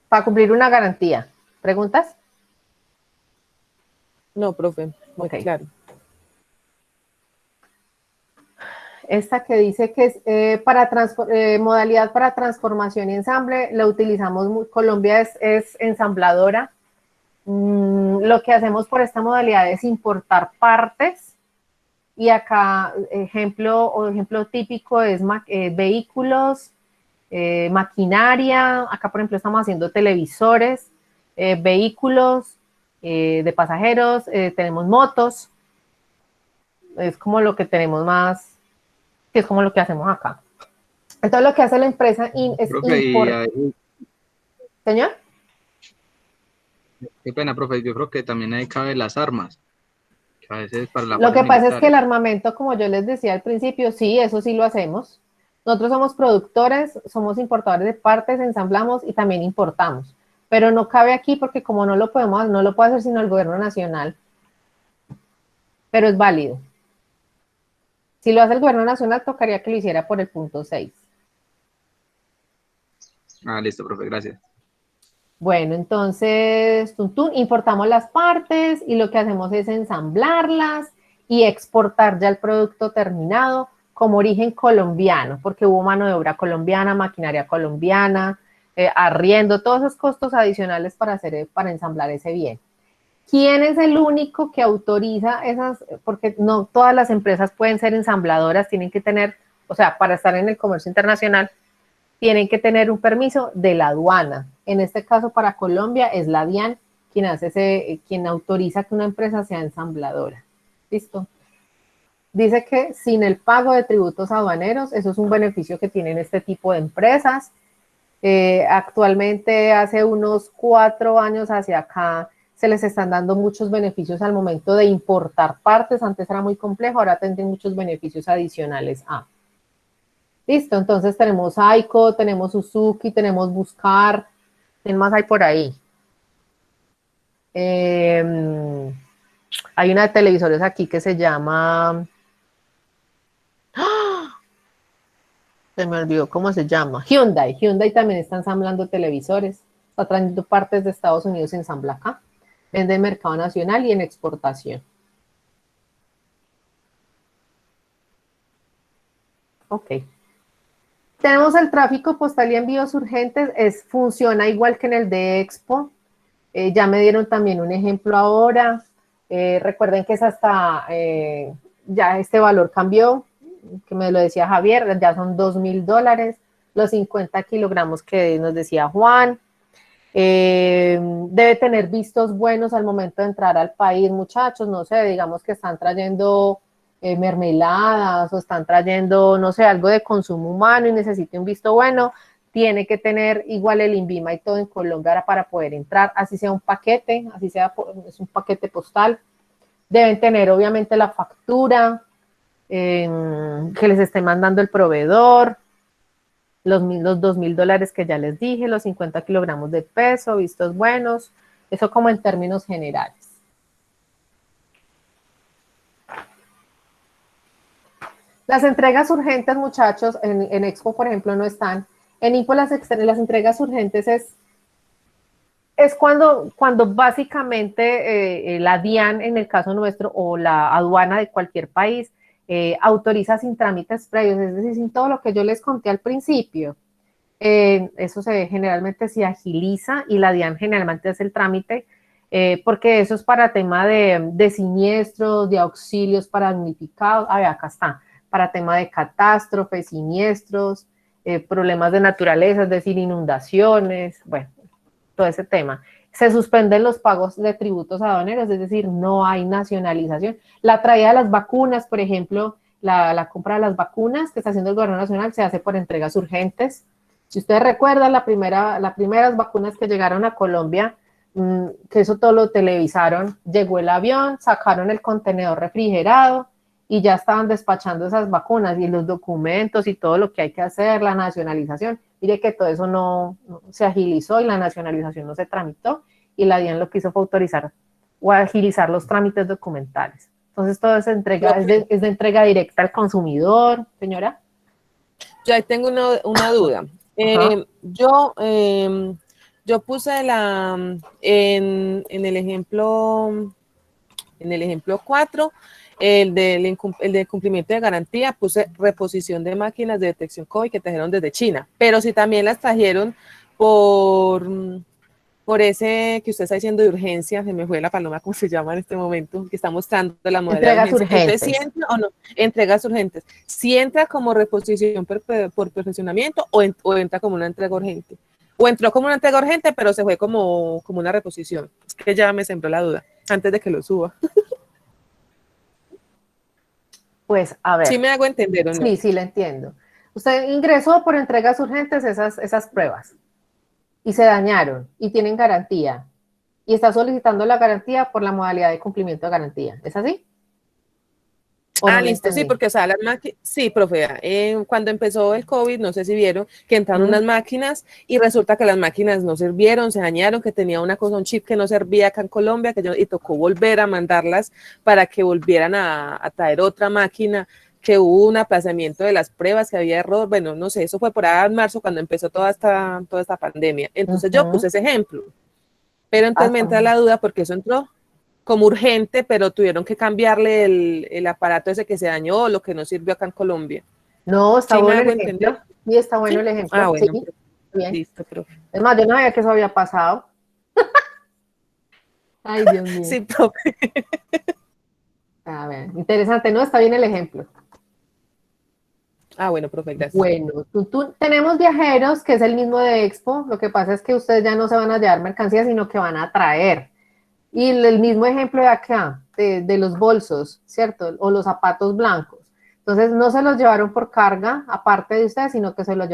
Para cumplir una garantía. ¿Preguntas? No, profe, muy Ok. claro. Esta que dice que es modalidad para transformación y ensamble, la utilizamos, Colombia es ensambladora. Lo que hacemos por esta modalidad es importar partes y acá ejemplo típico es vehículos, maquinaria, acá por ejemplo estamos haciendo televisores, vehículos de pasajeros, tenemos motos, es como lo que tenemos más, que es como lo que hacemos acá. Entonces lo que hace la empresa es Profe, importar. ¿Señor? qué pena, profe, yo creo que también ahí cabe las armas, que a veces para la Lo que fuerzas pasa es que el militares. armamento, como yo les decía al principio, sí, eso sí lo hacemos. Nosotros somos productores, somos importadores de partes, ensamblamos y también importamos. Pero no cabe aquí porque como no lo puede hacer sino el gobierno nacional. Pero es válido. Si lo hace el gobierno nacional, tocaría que lo hiciera por el punto 6. Ah, listo, profe, gracias. Bueno, entonces, importamos las partes y lo que hacemos es ensamblarlas y exportar ya el producto terminado como origen colombiano, porque hubo mano de obra colombiana, maquinaria colombiana, arriendo, todos esos costos adicionales para ensamblar ese bien. ¿Quién es el único que autoriza esas? Porque no todas las empresas pueden ser ensambladoras, tienen que tener, o sea, para estar en el comercio internacional, tienen que tener un permiso de la aduana. En este caso, para Colombia, es la DIAN quien autoriza que una empresa sea ensambladora. ¿Listo? Dice que sin el pago de tributos aduaneros, eso es un beneficio que tienen este tipo de empresas. Actualmente, hace unos 4 años hacia acá, se les están dando muchos beneficios al momento de importar partes. Antes era muy complejo, ahora tendrán muchos beneficios adicionales a. Listo, entonces tenemos Aiko, tenemos Suzuki, tenemos Buscar. ¿Quién más hay por ahí? Hay una de televisores aquí que se llama... ¡Ah! Se me olvidó cómo se llama. Hyundai. Hyundai también está ensamblando televisores. Está trayendo partes de Estados Unidos y ensambla acá. Vende en mercado nacional y en exportación. Ok. Tenemos el tráfico postal y envíos urgentes, funciona igual que en el de Expo. Ya me dieron también un ejemplo ahora. Recuerden que es hasta, ya este valor cambió, que me lo decía Javier, ya son $2,000, los 50 kilogramos que nos decía Juan. Debe tener vistos buenos al momento de entrar al país, muchachos, no sé, digamos que están trayendo mermeladas o están trayendo, no sé, algo de consumo humano y necesita un visto bueno, tiene que tener igual el INVIMA y todo en Colombia para poder entrar, así sea un paquete, así sea es un paquete postal. Deben tener obviamente la factura que les esté mandando el proveedor, los $2,000 que ya les dije, los 50 kilogramos de peso, vistos buenos, eso como en términos generales. Las entregas urgentes, muchachos, en Expo, por ejemplo, no están. En Info las entregas urgentes es cuando básicamente la DIAN, en el caso nuestro, o la aduana de cualquier país, autoriza sin trámites previos, es decir, sin todo lo que yo les conté al principio. Eso generalmente se agiliza y la DIAN generalmente hace el trámite, porque eso es para tema de siniestros, de auxilios para damnificados. Acá está. Para tema de catástrofes, siniestros, problemas de naturaleza, es decir, inundaciones, bueno, todo ese tema. Se suspenden los pagos de tributos aduaneros, es decir, no hay nacionalización. La traída de las vacunas, por ejemplo, la compra de las vacunas que está haciendo el gobierno nacional se hace por entregas urgentes. Si ustedes recuerdan, las primeras vacunas que llegaron a Colombia, que eso todo lo televisaron, llegó el avión, sacaron el contenedor refrigerado, y ya estaban despachando esas vacunas y los documentos y todo lo que hay que hacer, la nacionalización. Mire que todo eso no se agilizó y la nacionalización no se tramitó y la DIAN lo que hizo fue autorizar o agilizar los trámites documentales. Entonces todo es de entrega directa al consumidor, señora. Yo ahí tengo una duda. Yo puse en el ejemplo 4, el del cumplimiento de garantía, puse reposición de máquinas de detección COVID que trajeron desde China, pero si también las trajeron por ese que usted está diciendo de urgencia, se me fue la paloma, ¿cómo se llama en este momento? Que está mostrando la modalidad entregas de urgencia. urgentes. Entonces, ¿sí entra o no? Entregas urgentes. ¿Sí entra como reposición por perfeccionamiento o entra como una entrega urgente? O entró como una entrega urgente, pero se fue como una reposición. Es que ya me sembró la duda antes de que lo suba. Pues, a ver. ¿Sí me hago entender o no? Sí, sí, le entiendo. Usted ingresó por entregas urgentes esas pruebas y se dañaron y tienen garantía y está solicitando la garantía por la modalidad de cumplimiento de garantía. ¿Es así? Listo, sí, porque, o sea, las máquinas, sí, profe, cuando empezó el COVID, no sé si vieron, que entraron unas máquinas y resulta que las máquinas no sirvieron, se dañaron, que tenía una cosa, un chip que no servía acá en Colombia, y tocó volver a mandarlas para que volvieran a traer otra máquina, que hubo un aplazamiento de las pruebas, que había error, bueno, no sé, eso fue por ahí en marzo cuando empezó toda esta pandemia. Entonces yo puse ese ejemplo, pero entonces me entra la duda porque eso entró como urgente, pero tuvieron que cambiarle el aparato ese que se dañó o lo que no sirvió acá en Colombia. No, está ¿Sí bueno me el hago ejemplo. entender? Sí, está bueno el ejemplo. Bueno, sí, bien. Listo, profe. Es más, yo no sabía que eso había pasado. Ay, Dios mío. Sí, profe. A ver, interesante, ¿no? Está bien el ejemplo. Bueno, profe, gracias. Bueno, tenemos viajeros, que es el mismo de Expo. Lo que pasa es que ustedes ya no se van a llevar mercancías, sino que van a traer. Y el mismo ejemplo de acá, de los bolsos, ¿cierto? O los zapatos blancos. Entonces, no se los llevaron por carga, aparte de ustedes, sino que se los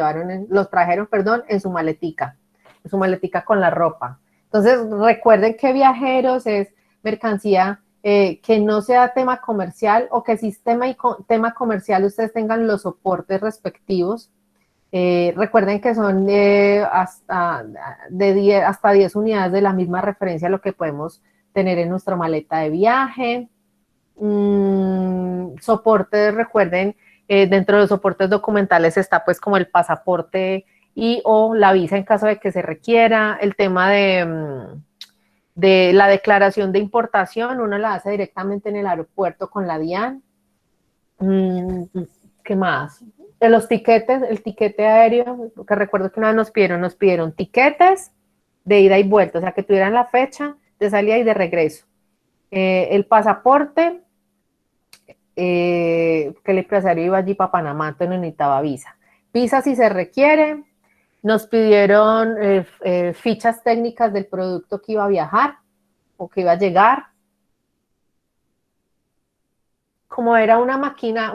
trajeron, en su maletica con la ropa. Entonces, recuerden que viajeros es mercancía que no sea tema comercial o que si es tema comercial ustedes tengan los soportes respectivos. Recuerden que son hasta 10 unidades de la misma referencia lo que podemos tener en nuestra maleta de viaje. Soportes, recuerden, dentro de los soportes documentales está pues como el pasaporte y o la visa en caso de que se requiera. El tema de la declaración de importación, uno la hace directamente en el aeropuerto con la DIAN. ¿Qué más? De los tiquetes, el tiquete aéreo, que recuerdo que una vez nos pidieron tiquetes de ida y vuelta, o sea, que tuvieran la fecha de salida y de regreso. El pasaporte, que el empresario iba allí para Panamá, entonces no necesitaba visa. Visa si se requiere. Nos pidieron fichas técnicas del producto que iba a viajar o que iba a llegar. Como era una máquina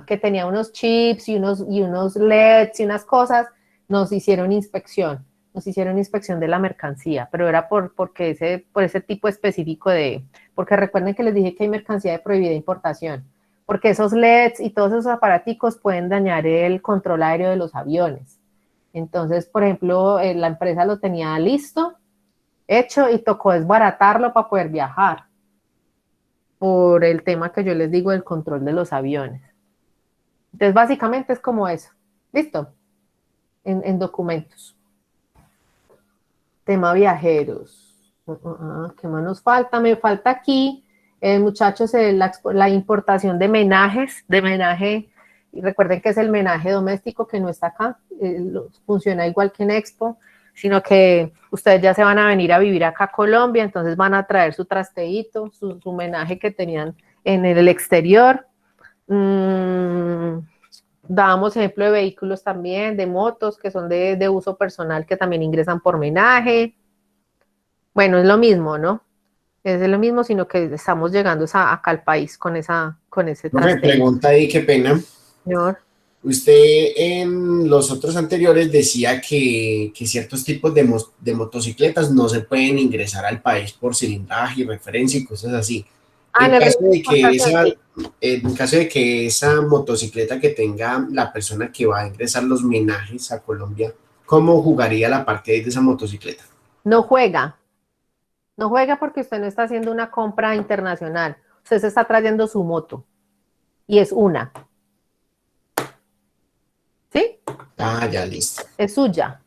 que tenía unos chips y unos LEDs y unas cosas, nos hicieron inspección de la mercancía, pero era por ese tipo específico porque recuerden que les dije que hay mercancía de prohibida importación, porque esos LEDs y todos esos aparaticos pueden dañar el control aéreo de los aviones. Entonces, por ejemplo, la empresa lo tenía listo, hecho, y tocó desbaratarlo para poder viajar, por el tema que yo les digo del control de los aviones. Entonces, básicamente es como eso. ¿Listo? En documentos. Tema viajeros. ¿Qué más nos falta? Me falta aquí, muchachos, la importación de menajes, y recuerden que es el menaje doméstico que no está acá, funciona igual que en Expo, sino que ustedes ya se van a venir a vivir acá a Colombia, entonces van a traer su trasteíto, su menaje que tenían en el exterior. Dábamos ejemplo de vehículos también, de motos que son de uso personal que también ingresan por menaje. Bueno, es lo mismo, ¿no? Es lo mismo, sino que estamos llegando acá al país con ese Me pregunta ahí, qué pena. Señor. Usted en los otros anteriores decía que ciertos tipos de motocicletas no se pueden ingresar al país por cilindraje y referencia y cosas así. En el registro de en caso de que esa motocicleta que tenga la persona que va a ingresar los menajes a Colombia, ¿cómo jugaría la parte de esa motocicleta? No juega. No juega porque usted no está haciendo una compra internacional. Usted se está trayendo su moto. Y es una. ¿Sí? Ah, ya, listo. Es suya.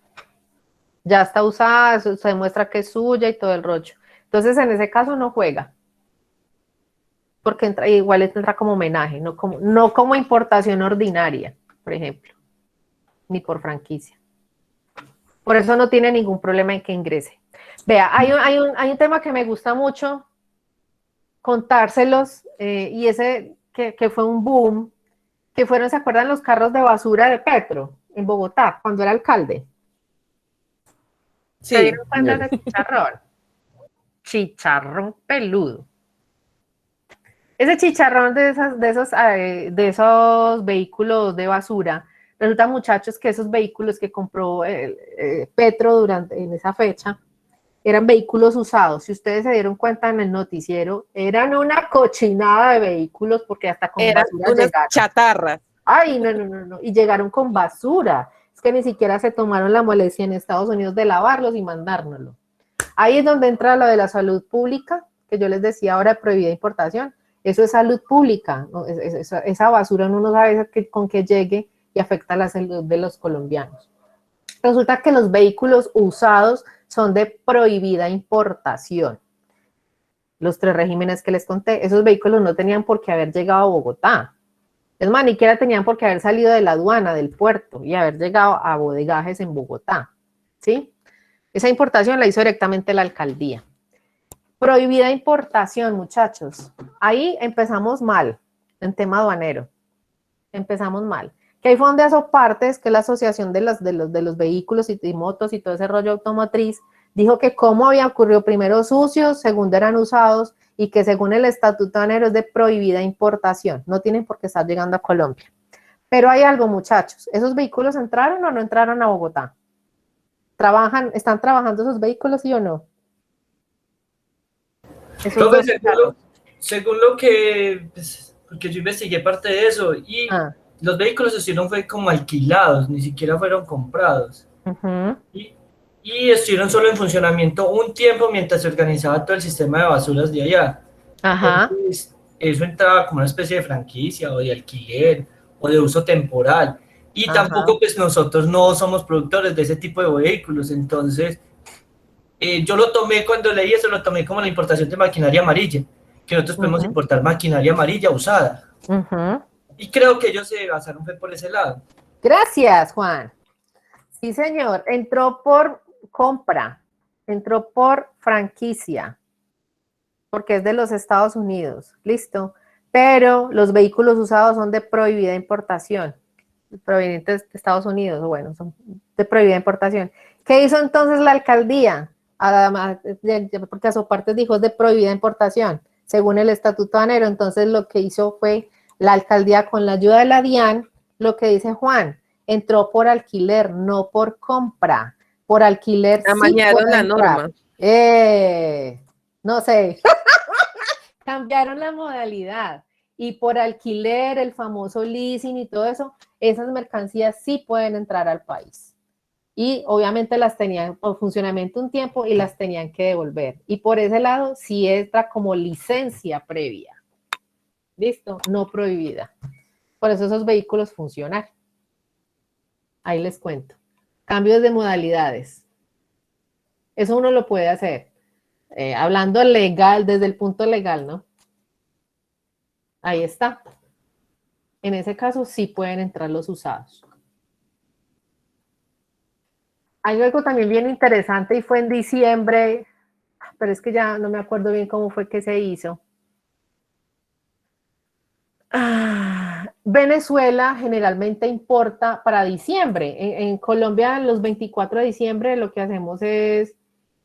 Ya está usada, se demuestra que es suya y todo el rollo. Entonces, en ese caso no juega. Porque igual entra como homenaje, no como importación ordinaria, por ejemplo. Ni por franquicia. Por eso no tiene ningún problema en que ingrese. Vea, hay un tema que me gusta mucho contárselos, y ese que fue un boom, que fueron, ¿se acuerdan los carros de basura de Petro en Bogotá, cuando era alcalde? Sí. ¿Se dieron cuenta de chicharrón? Chicharrón peludo. Ese chicharrón de esos vehículos de basura, resulta, muchachos, que esos vehículos que compró Petro en esa fecha, eran vehículos usados. Si ustedes se dieron cuenta en el noticiero, eran una cochinada de vehículos porque hasta con eran basura unas llegaron. chatarras. Ay, no. Y llegaron con basura. Es que ni siquiera se tomaron la molestia en Estados Unidos de lavarlos y mandárnoslo. Ahí es donde entra lo de la salud pública, que yo les decía ahora, prohibida importación. Eso es salud pública, ¿no? Esa basura uno no sabe con qué llegue y afecta la salud de los colombianos. Resulta que los vehículos usados son de prohibida importación. Los 3 regímenes que les conté, esos vehículos no tenían por qué haber llegado a Bogotá. Es más, ni siquiera tenían por qué haber salido de la aduana, del puerto, y haber llegado a bodegajes en Bogotá, ¿sí? Esa importación la hizo directamente la alcaldía. Prohibida importación, muchachos. Ahí empezamos mal, en tema aduanero. Empezamos mal. Que ahí fue donde Asopartes, que es la asociación de los vehículos y motos y todo ese rollo automotriz, dijo que cómo había ocurrido, primero sucios, segundo eran usados, y que según el estatuto aduanero es de prohibida importación. No tienen por qué estar llegando a Colombia. Pero hay algo, muchachos. ¿Esos vehículos entraron o no entraron a Bogotá? ¿Están trabajando esos vehículos, sí o no? Entonces, según lo que, pues, porque yo investigué parte de eso, y los vehículos estuvieron fue como alquilados, ni siquiera fueron comprados. Y estuvieron solo en funcionamiento un tiempo mientras se organizaba todo el sistema de basuras de allá. Entonces, eso entraba como una especie de franquicia o de alquiler o de uso temporal. Y tampoco, pues nosotros no somos productores de ese tipo de vehículos. Entonces, yo lo tomé, cuando leí eso, lo tomé como la importación de maquinaria amarilla, que nosotros podemos importar maquinaria amarilla usada. Y creo que ellos se basaron por ese lado. Gracias, Juan. Sí, señor. Entró por compra, entró por franquicia, porque es de los Estados Unidos, listo, pero los vehículos usados son de prohibida importación, provenientes de Estados Unidos, bueno, son de prohibida importación. ¿Qué hizo entonces la alcaldía? Además, porque Asopartes dijo es de prohibida importación, según el estatuto aduanero. Entonces lo que hizo fue la alcaldía, con la ayuda de la DIAN, lo que dice Juan, entró por alquiler, no por compra. Por alquiler amañaron la norma. No sé. Cambiaron la modalidad. Y por alquiler, el famoso leasing y todo eso, esas mercancías sí pueden entrar al país. Y obviamente las tenían por funcionamiento un tiempo y las tenían que devolver. Y por ese lado sí entra como licencia previa. ¿Listo? No prohibida. Por eso esos vehículos funcionan. Ahí les cuento. Cambios de modalidades. Eso uno lo puede hacer. Hablando legal, desde el punto legal, ¿no? Ahí está. En ese caso sí pueden entrar los usados. Hay algo también bien interesante y fue en diciembre, pero es que ya no me acuerdo bien cómo fue que se hizo. Venezuela generalmente importa para diciembre. En Colombia, los 24 de diciembre, lo que hacemos es,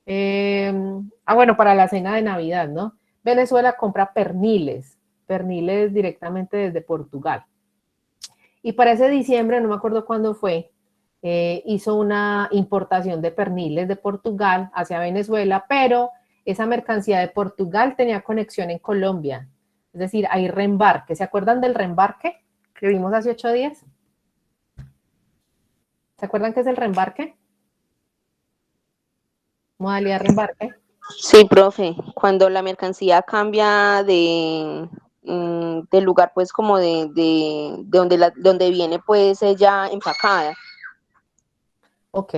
bueno, para la cena de Navidad, ¿no? Venezuela compra perniles directamente desde Portugal. Y para ese diciembre, no me acuerdo cuándo fue, hizo una importación de perniles de Portugal hacia Venezuela, pero esa mercancía de Portugal tenía conexión en Colombia. Es decir, hay reembarque. ¿Se acuerdan del reembarque que vimos hace 8 días? ¿Se acuerdan qué es el reembarque? Modalidad reembarque. Sí, profe, cuando la mercancía cambia de lugar, pues como de donde viene pues ella empacada. Ok.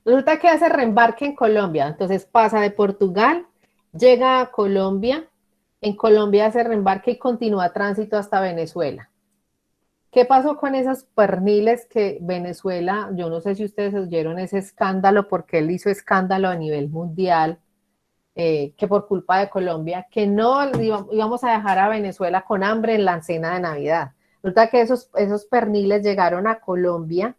Resulta que hace reembarque en Colombia. Entonces pasa de Portugal, llega a Colombia, en Colombia hace reembarque y continúa tránsito hasta Venezuela. ¿Qué pasó con esos perniles que Venezuela, yo no sé si ustedes oyeron ese escándalo, porque él hizo escándalo a nivel mundial, que por culpa de Colombia, que no íbamos a dejar a Venezuela con hambre en la cena de Navidad? Resulta que esos perniles llegaron a Colombia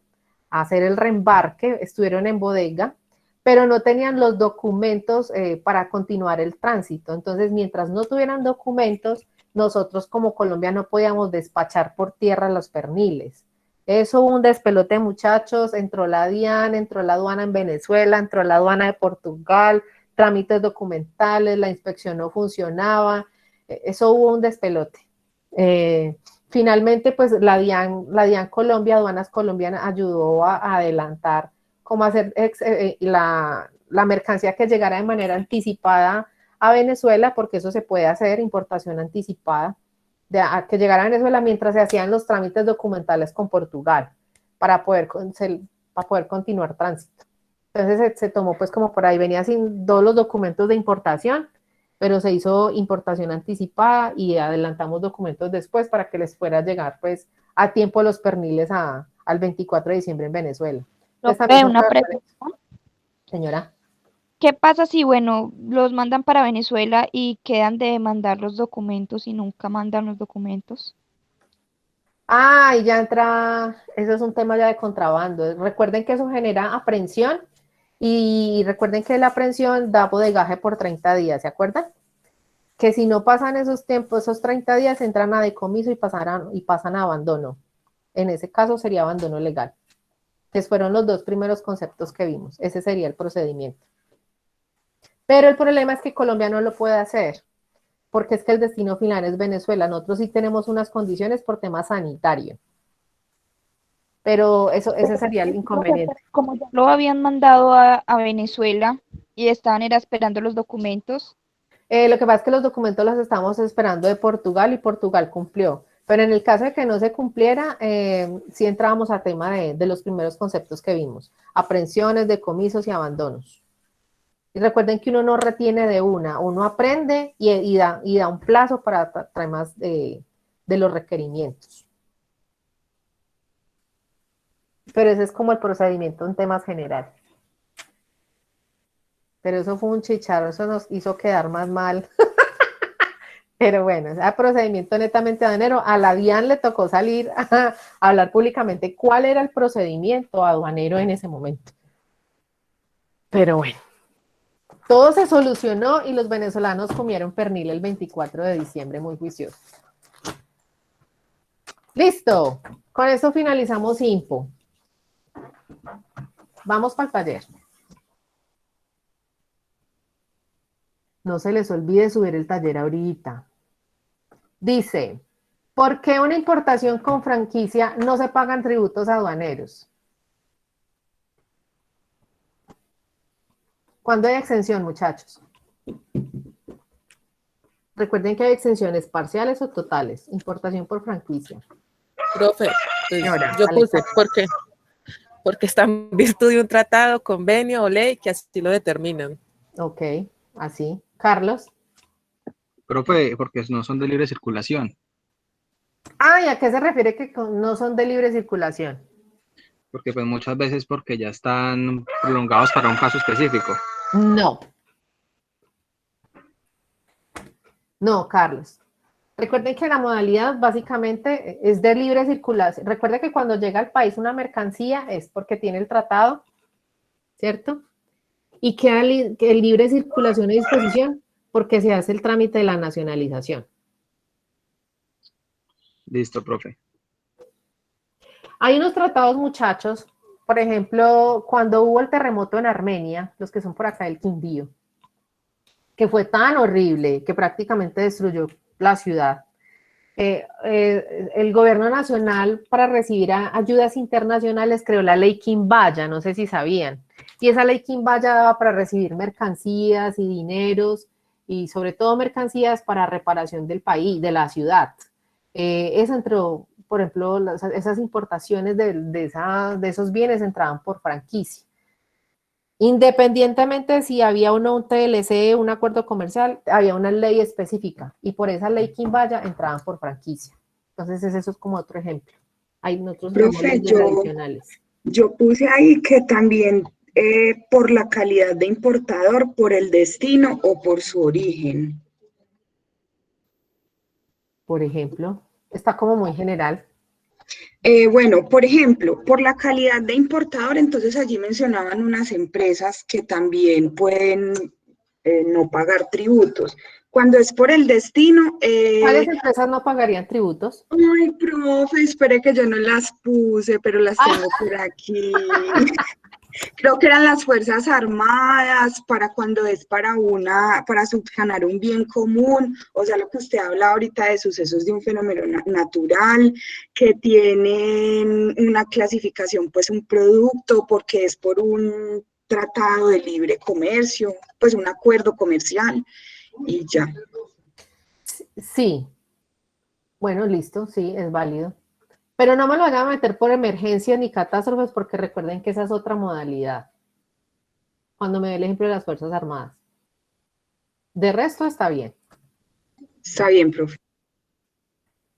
a hacer el reembarque, estuvieron en bodega, pero no tenían los documentos para continuar el tránsito. Entonces, mientras no tuvieran documentos, nosotros como Colombia no podíamos despachar por tierra los perniles. Eso hubo un despelote, muchachos, entró la DIAN, entró la aduana en Venezuela, entró la aduana de Portugal, trámites documentales, la inspección no funcionaba, eso hubo un despelote. Finalmente, pues la DIAN Colombia, Aduanas Colombianas, ayudó a adelantar cómo hacer la mercancía que llegara de manera anticipada a Venezuela, porque eso se puede hacer, importación anticipada, que llegara a Venezuela mientras se hacían los trámites documentales con Portugal, para poder continuar tránsito. Entonces se tomó pues como por ahí, venía sin todos los documentos de importación, pero se hizo importación anticipada y adelantamos documentos después para que les fuera a llegar pues a tiempo los perniles al 24 de diciembre en Venezuela. Profe, una pregunta. Señora. ¿Qué pasa si, bueno, los mandan para Venezuela y quedan de mandar los documentos y nunca mandan los documentos? Ah, y ya entra, eso es un tema ya de contrabando. Recuerden que eso genera aprehensión y recuerden que la aprehensión da bodegaje por 30 días, ¿se acuerdan? Que si no pasan esos tiempos, esos 30 días, entran a decomiso y pasan a abandono. En ese caso sería abandono legal. Esos fueron los 2 primeros conceptos que vimos. Ese sería el procedimiento. Pero el problema es que Colombia no lo puede hacer, porque es que el destino final es Venezuela. Nosotros sí tenemos unas condiciones por tema sanitario. Pero ese sería el inconveniente. Como ya lo habían mandado a Venezuela y estaban esperando los documentos. Lo que pasa es que los documentos los estamos esperando de Portugal y Portugal cumplió. Pero en el caso de que no se cumpliera, sí entrábamos a tema de los primeros conceptos que vimos. Aprehensiones, decomisos y abandonos. Y recuerden que uno no retiene de una, uno aprende y da un plazo para traer más de los requerimientos. Pero ese es como el procedimiento en temas generales. Pero eso fue un chicharro, eso nos hizo quedar más mal. Pero bueno, ese procedimiento netamente aduanero. A la DIAN le tocó salir a hablar públicamente cuál era el procedimiento aduanero en ese momento. Pero bueno. Todo se solucionó y los venezolanos comieron pernil el 24 de diciembre, muy juiciosos. Listo, con eso finalizamos Info. Vamos para el taller. No se les olvide subir el taller ahorita. Dice, ¿por qué una importación con franquicia no se pagan tributos aduaneros? ¿Cuándo hay exención, muchachos? Recuerden que hay exenciones parciales o totales. Importación por franquicia. Profe, pues, yo puse, ¿por qué? Porque está en virtud de un tratado, convenio o ley que así lo determinan. Ok, así. Carlos. Profe, porque no son de libre circulación. Ah, ¿y a qué se refiere que no son de libre circulación? Porque pues muchas veces porque ya están prolongados para un caso específico. No. No, Carlos. Recuerden que la modalidad básicamente es de libre circulación. Recuerden que cuando llega al país una mercancía es porque tiene el tratado, ¿cierto? Y queda libre circulación y disposición porque se hace el trámite de la nacionalización. Listo, profe. Hay unos tratados, muchachos, por ejemplo, cuando hubo el terremoto en Armenia, los que son por acá del Quindío, que fue tan horrible que prácticamente destruyó la ciudad. El gobierno nacional, para recibir ayudas internacionales, creó la ley Quimbaya, no sé si sabían, y esa ley Quimbaya daba para recibir mercancías y dineros, y sobre todo mercancías para reparación del país, de la ciudad. Eso entró, por ejemplo, esas importaciones de esos bienes entraban por franquicia. Independientemente de si había o no un TLC, un acuerdo comercial, había una ley específica y por esa ley Quimbaya entraban por franquicia. Entonces eso es como otro ejemplo. Hay otros Profe, adicionales. Yo puse ahí que también por la calidad de importador, por el destino o por su origen. Por ejemplo, está como muy general. Bueno, por ejemplo, por la calidad de importador, entonces allí mencionaban unas empresas que también pueden no pagar tributos. Cuando es por el destino... ¿Cuáles empresas no pagarían tributos? Ay, profe, espere que yo no las puse, pero las tengo por aquí. Creo que eran las Fuerzas Armadas, para cuando es para subsanar un bien común, o sea, lo que usted habla ahorita de sucesos de un fenómeno natural, que tienen una clasificación, pues un producto, porque es por un tratado de libre comercio, pues un acuerdo comercial, y ya. Sí. Bueno, listo, sí, es válido. Pero no me lo vayan a meter por emergencia ni catástrofes, porque recuerden que esa es otra modalidad. Cuando me dé el ejemplo de las Fuerzas Armadas. De resto está bien. Está bien, profe.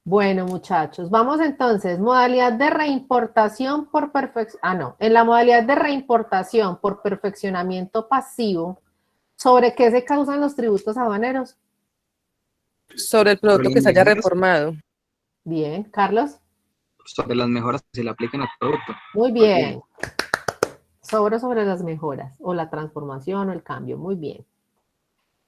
Bueno, muchachos, vamos entonces. Modalidad de reimportación por en la modalidad de reimportación por perfeccionamiento pasivo, ¿sobre qué se causan los tributos aduaneros? Sobre el producto que se haya reformado. Bien, Carlos. Sobre las mejoras que se le aplican al producto. Muy bien. Sobre las mejoras, o la transformación o el cambio. Muy bien.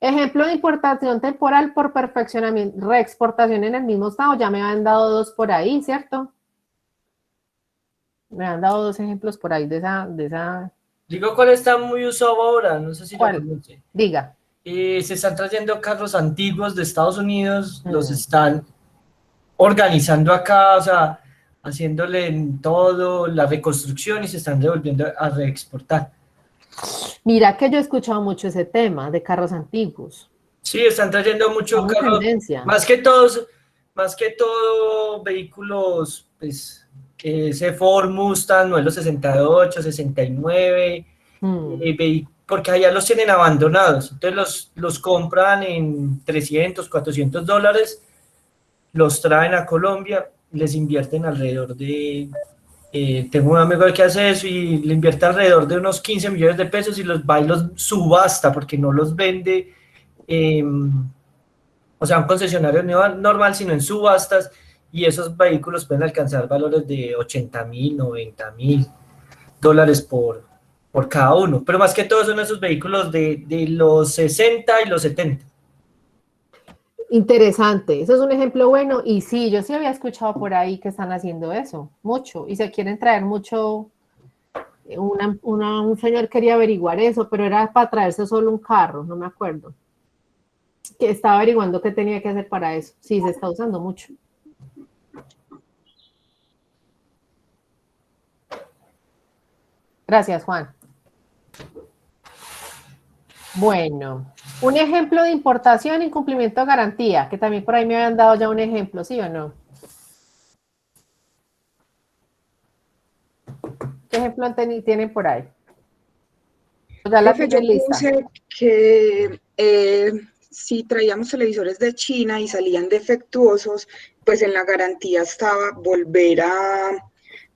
Ejemplo de importación temporal por perfeccionamiento, reexportación en el mismo estado. Ya me han dado dos por ahí, ¿cierto? Me han dado dos ejemplos por ahí de esa... Digo cuál está muy usado ahora, no sé si lo conoce. Diga. Se están trayendo carros antiguos de Estados Unidos, los están organizando acá, o sea, haciéndole en todo la reconstrucción y se están devolviendo a reexportar. Mira que yo he escuchado mucho ese tema de carros antiguos. Sí, están trayendo muchos carros, más que todo vehículos, pues, ese Ford Mustang, modelo 68, 69, porque allá los tienen abandonados, entonces los compran en 300, 400 dólares, los traen a Colombia, les invierten alrededor de... tengo un amigo que hace eso y le invierte alrededor de unos 15 millones de pesos y los va y los subasta porque no los vende, o sea, un concesionario normal, sino en subastas, y esos vehículos pueden alcanzar valores de 80,000, 90,000 dólares por cada uno, pero más que todo son esos vehículos de los 60 y los 70. Interesante, eso es un ejemplo bueno, y sí, yo sí había escuchado por ahí que están haciendo eso, mucho, y se quieren traer mucho, un señor quería averiguar eso, pero era para traerse solo un carro, no me acuerdo, que estaba averiguando qué tenía que hacer para eso, sí, se está usando mucho. Gracias, Juan. Bueno, un ejemplo de importación, incumplimiento de garantía, que también por ahí me habían dado ya un ejemplo, ¿sí o no? ¿Qué ejemplo tienen por ahí? Ya la Profe, yo puse que si traíamos televisores de China y salían defectuosos, pues en la garantía estaba volver a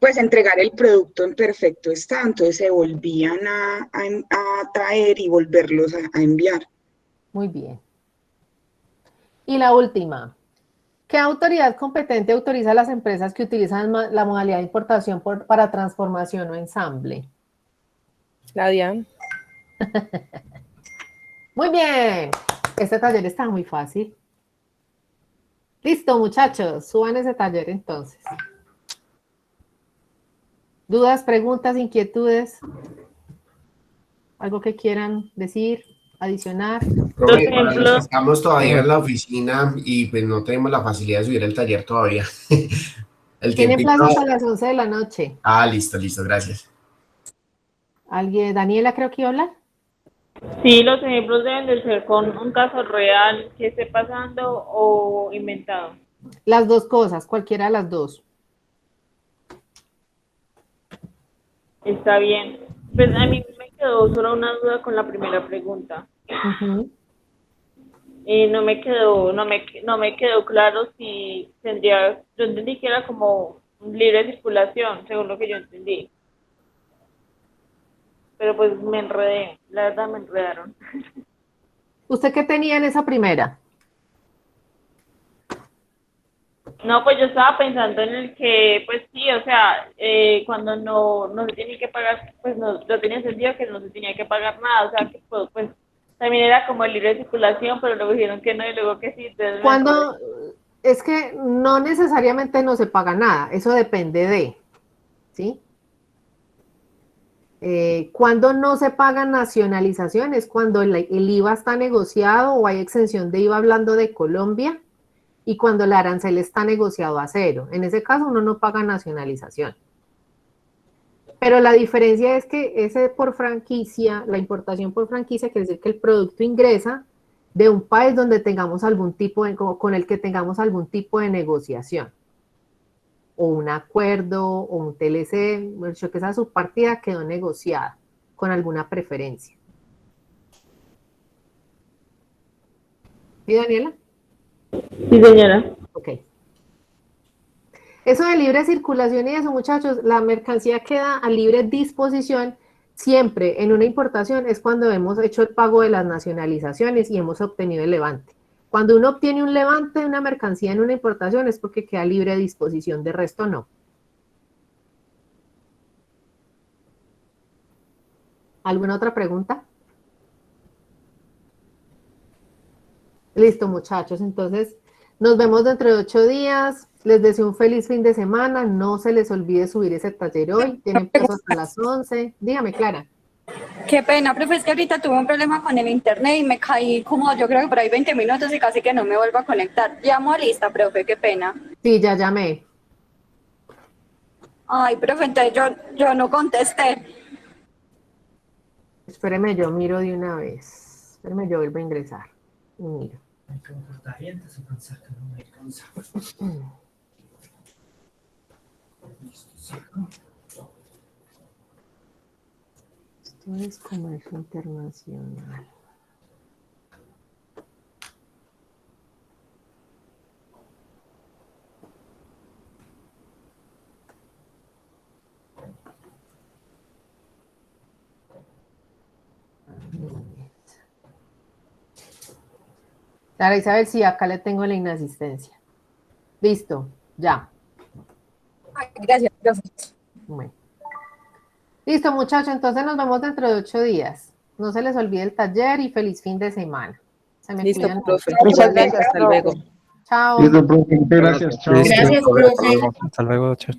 entregar el producto en perfecto estado, entonces se volvían a traer y volverlos a enviar. Muy bien. Y la última, ¿qué autoridad competente autoriza a las empresas que utilizan la modalidad de importación para transformación o ensamble? La DIAN. Muy bien. Este taller está muy fácil. Listo, muchachos. Suban ese taller entonces. ¿Dudas, preguntas, inquietudes? ¿Algo que quieran decir, adicionar? Profe, para los que estamos todavía en la oficina y pues no tenemos la facilidad de subir el taller todavía. Tiene plazo hasta las 11 de la noche. Ah, listo, gracias. ¿Alguien? Daniela creo que iba a hablar. Sí, los ejemplos deben de ser con un caso real que esté pasando o inventado. Las dos cosas, cualquiera de las dos. Está bien. Pues a mí me quedó solo una duda con la primera pregunta. No me quedó claro si tendría, yo entendí que era como libre circulación, según lo que yo entendí. Pero pues me enredé, la verdad me enredaron. ¿Usted qué tenía en esa primera? No, pues yo estaba pensando en el que, pues sí, o sea, cuando no se tiene que pagar, pues no, yo tenía entendido que no se tenía que pagar nada, o sea, que pues también era como el libre circulación, pero luego dijeron que no y luego que sí. Entonces cuando, es que no necesariamente no se paga nada, eso depende de, ¿sí? Cuando no se paga nacionalización es cuando el IVA está negociado o hay exención de IVA hablando de Colombia y cuando el arancel está negociado a cero. En ese caso uno no paga nacionalización. Pero la diferencia es que ese por franquicia, la importación por franquicia quiere decir que el producto ingresa de un país donde tengamos algún tipo de, con el que tengamos algún tipo de negociación. O un acuerdo, o un TLC, que esa subpartida quedó negociada con alguna preferencia. ¿Sí, Daniela? Sí, señora. Ok. Eso de libre circulación y eso, muchachos, la mercancía queda a libre disposición siempre en una importación, es cuando hemos hecho el pago de las nacionalizaciones y hemos obtenido el levante. Cuando uno obtiene un levante de una mercancía en una importación es porque queda libre disposición, de resto no. ¿Alguna otra pregunta? Listo, muchachos, entonces nos vemos dentro de 8 días. Les deseo un feliz fin de semana. No se les olvide subir ese taller hoy. Tienen plazo hasta las 11. Dígame, Clara. Qué pena, profe, es que ahorita tuve un problema con el internet y me caí como yo creo que por ahí 20 minutos y casi que no me vuelvo a conectar. Llamo a lista, profe, qué pena. Sí, ya llamé. Ay, profe, entonces yo no contesté. Espéreme, yo miro de una vez. Espéreme, yo vuelvo a ingresar. Y miro. Esto es comercio internacional. Clara Isabel, sí, acá le tengo la inasistencia. Listo, ya. Ay, gracias, profe. Bueno. Listo, muchachos, entonces nos vemos dentro de 8 días. No se les olvide el taller y feliz fin de semana. Se me Listo, cuidan. profe. Muchas gracias, hasta luego. Chao. Listo, profe, muchas gracias. Chao. Listo. Gracias, profe. Hasta luego, chao.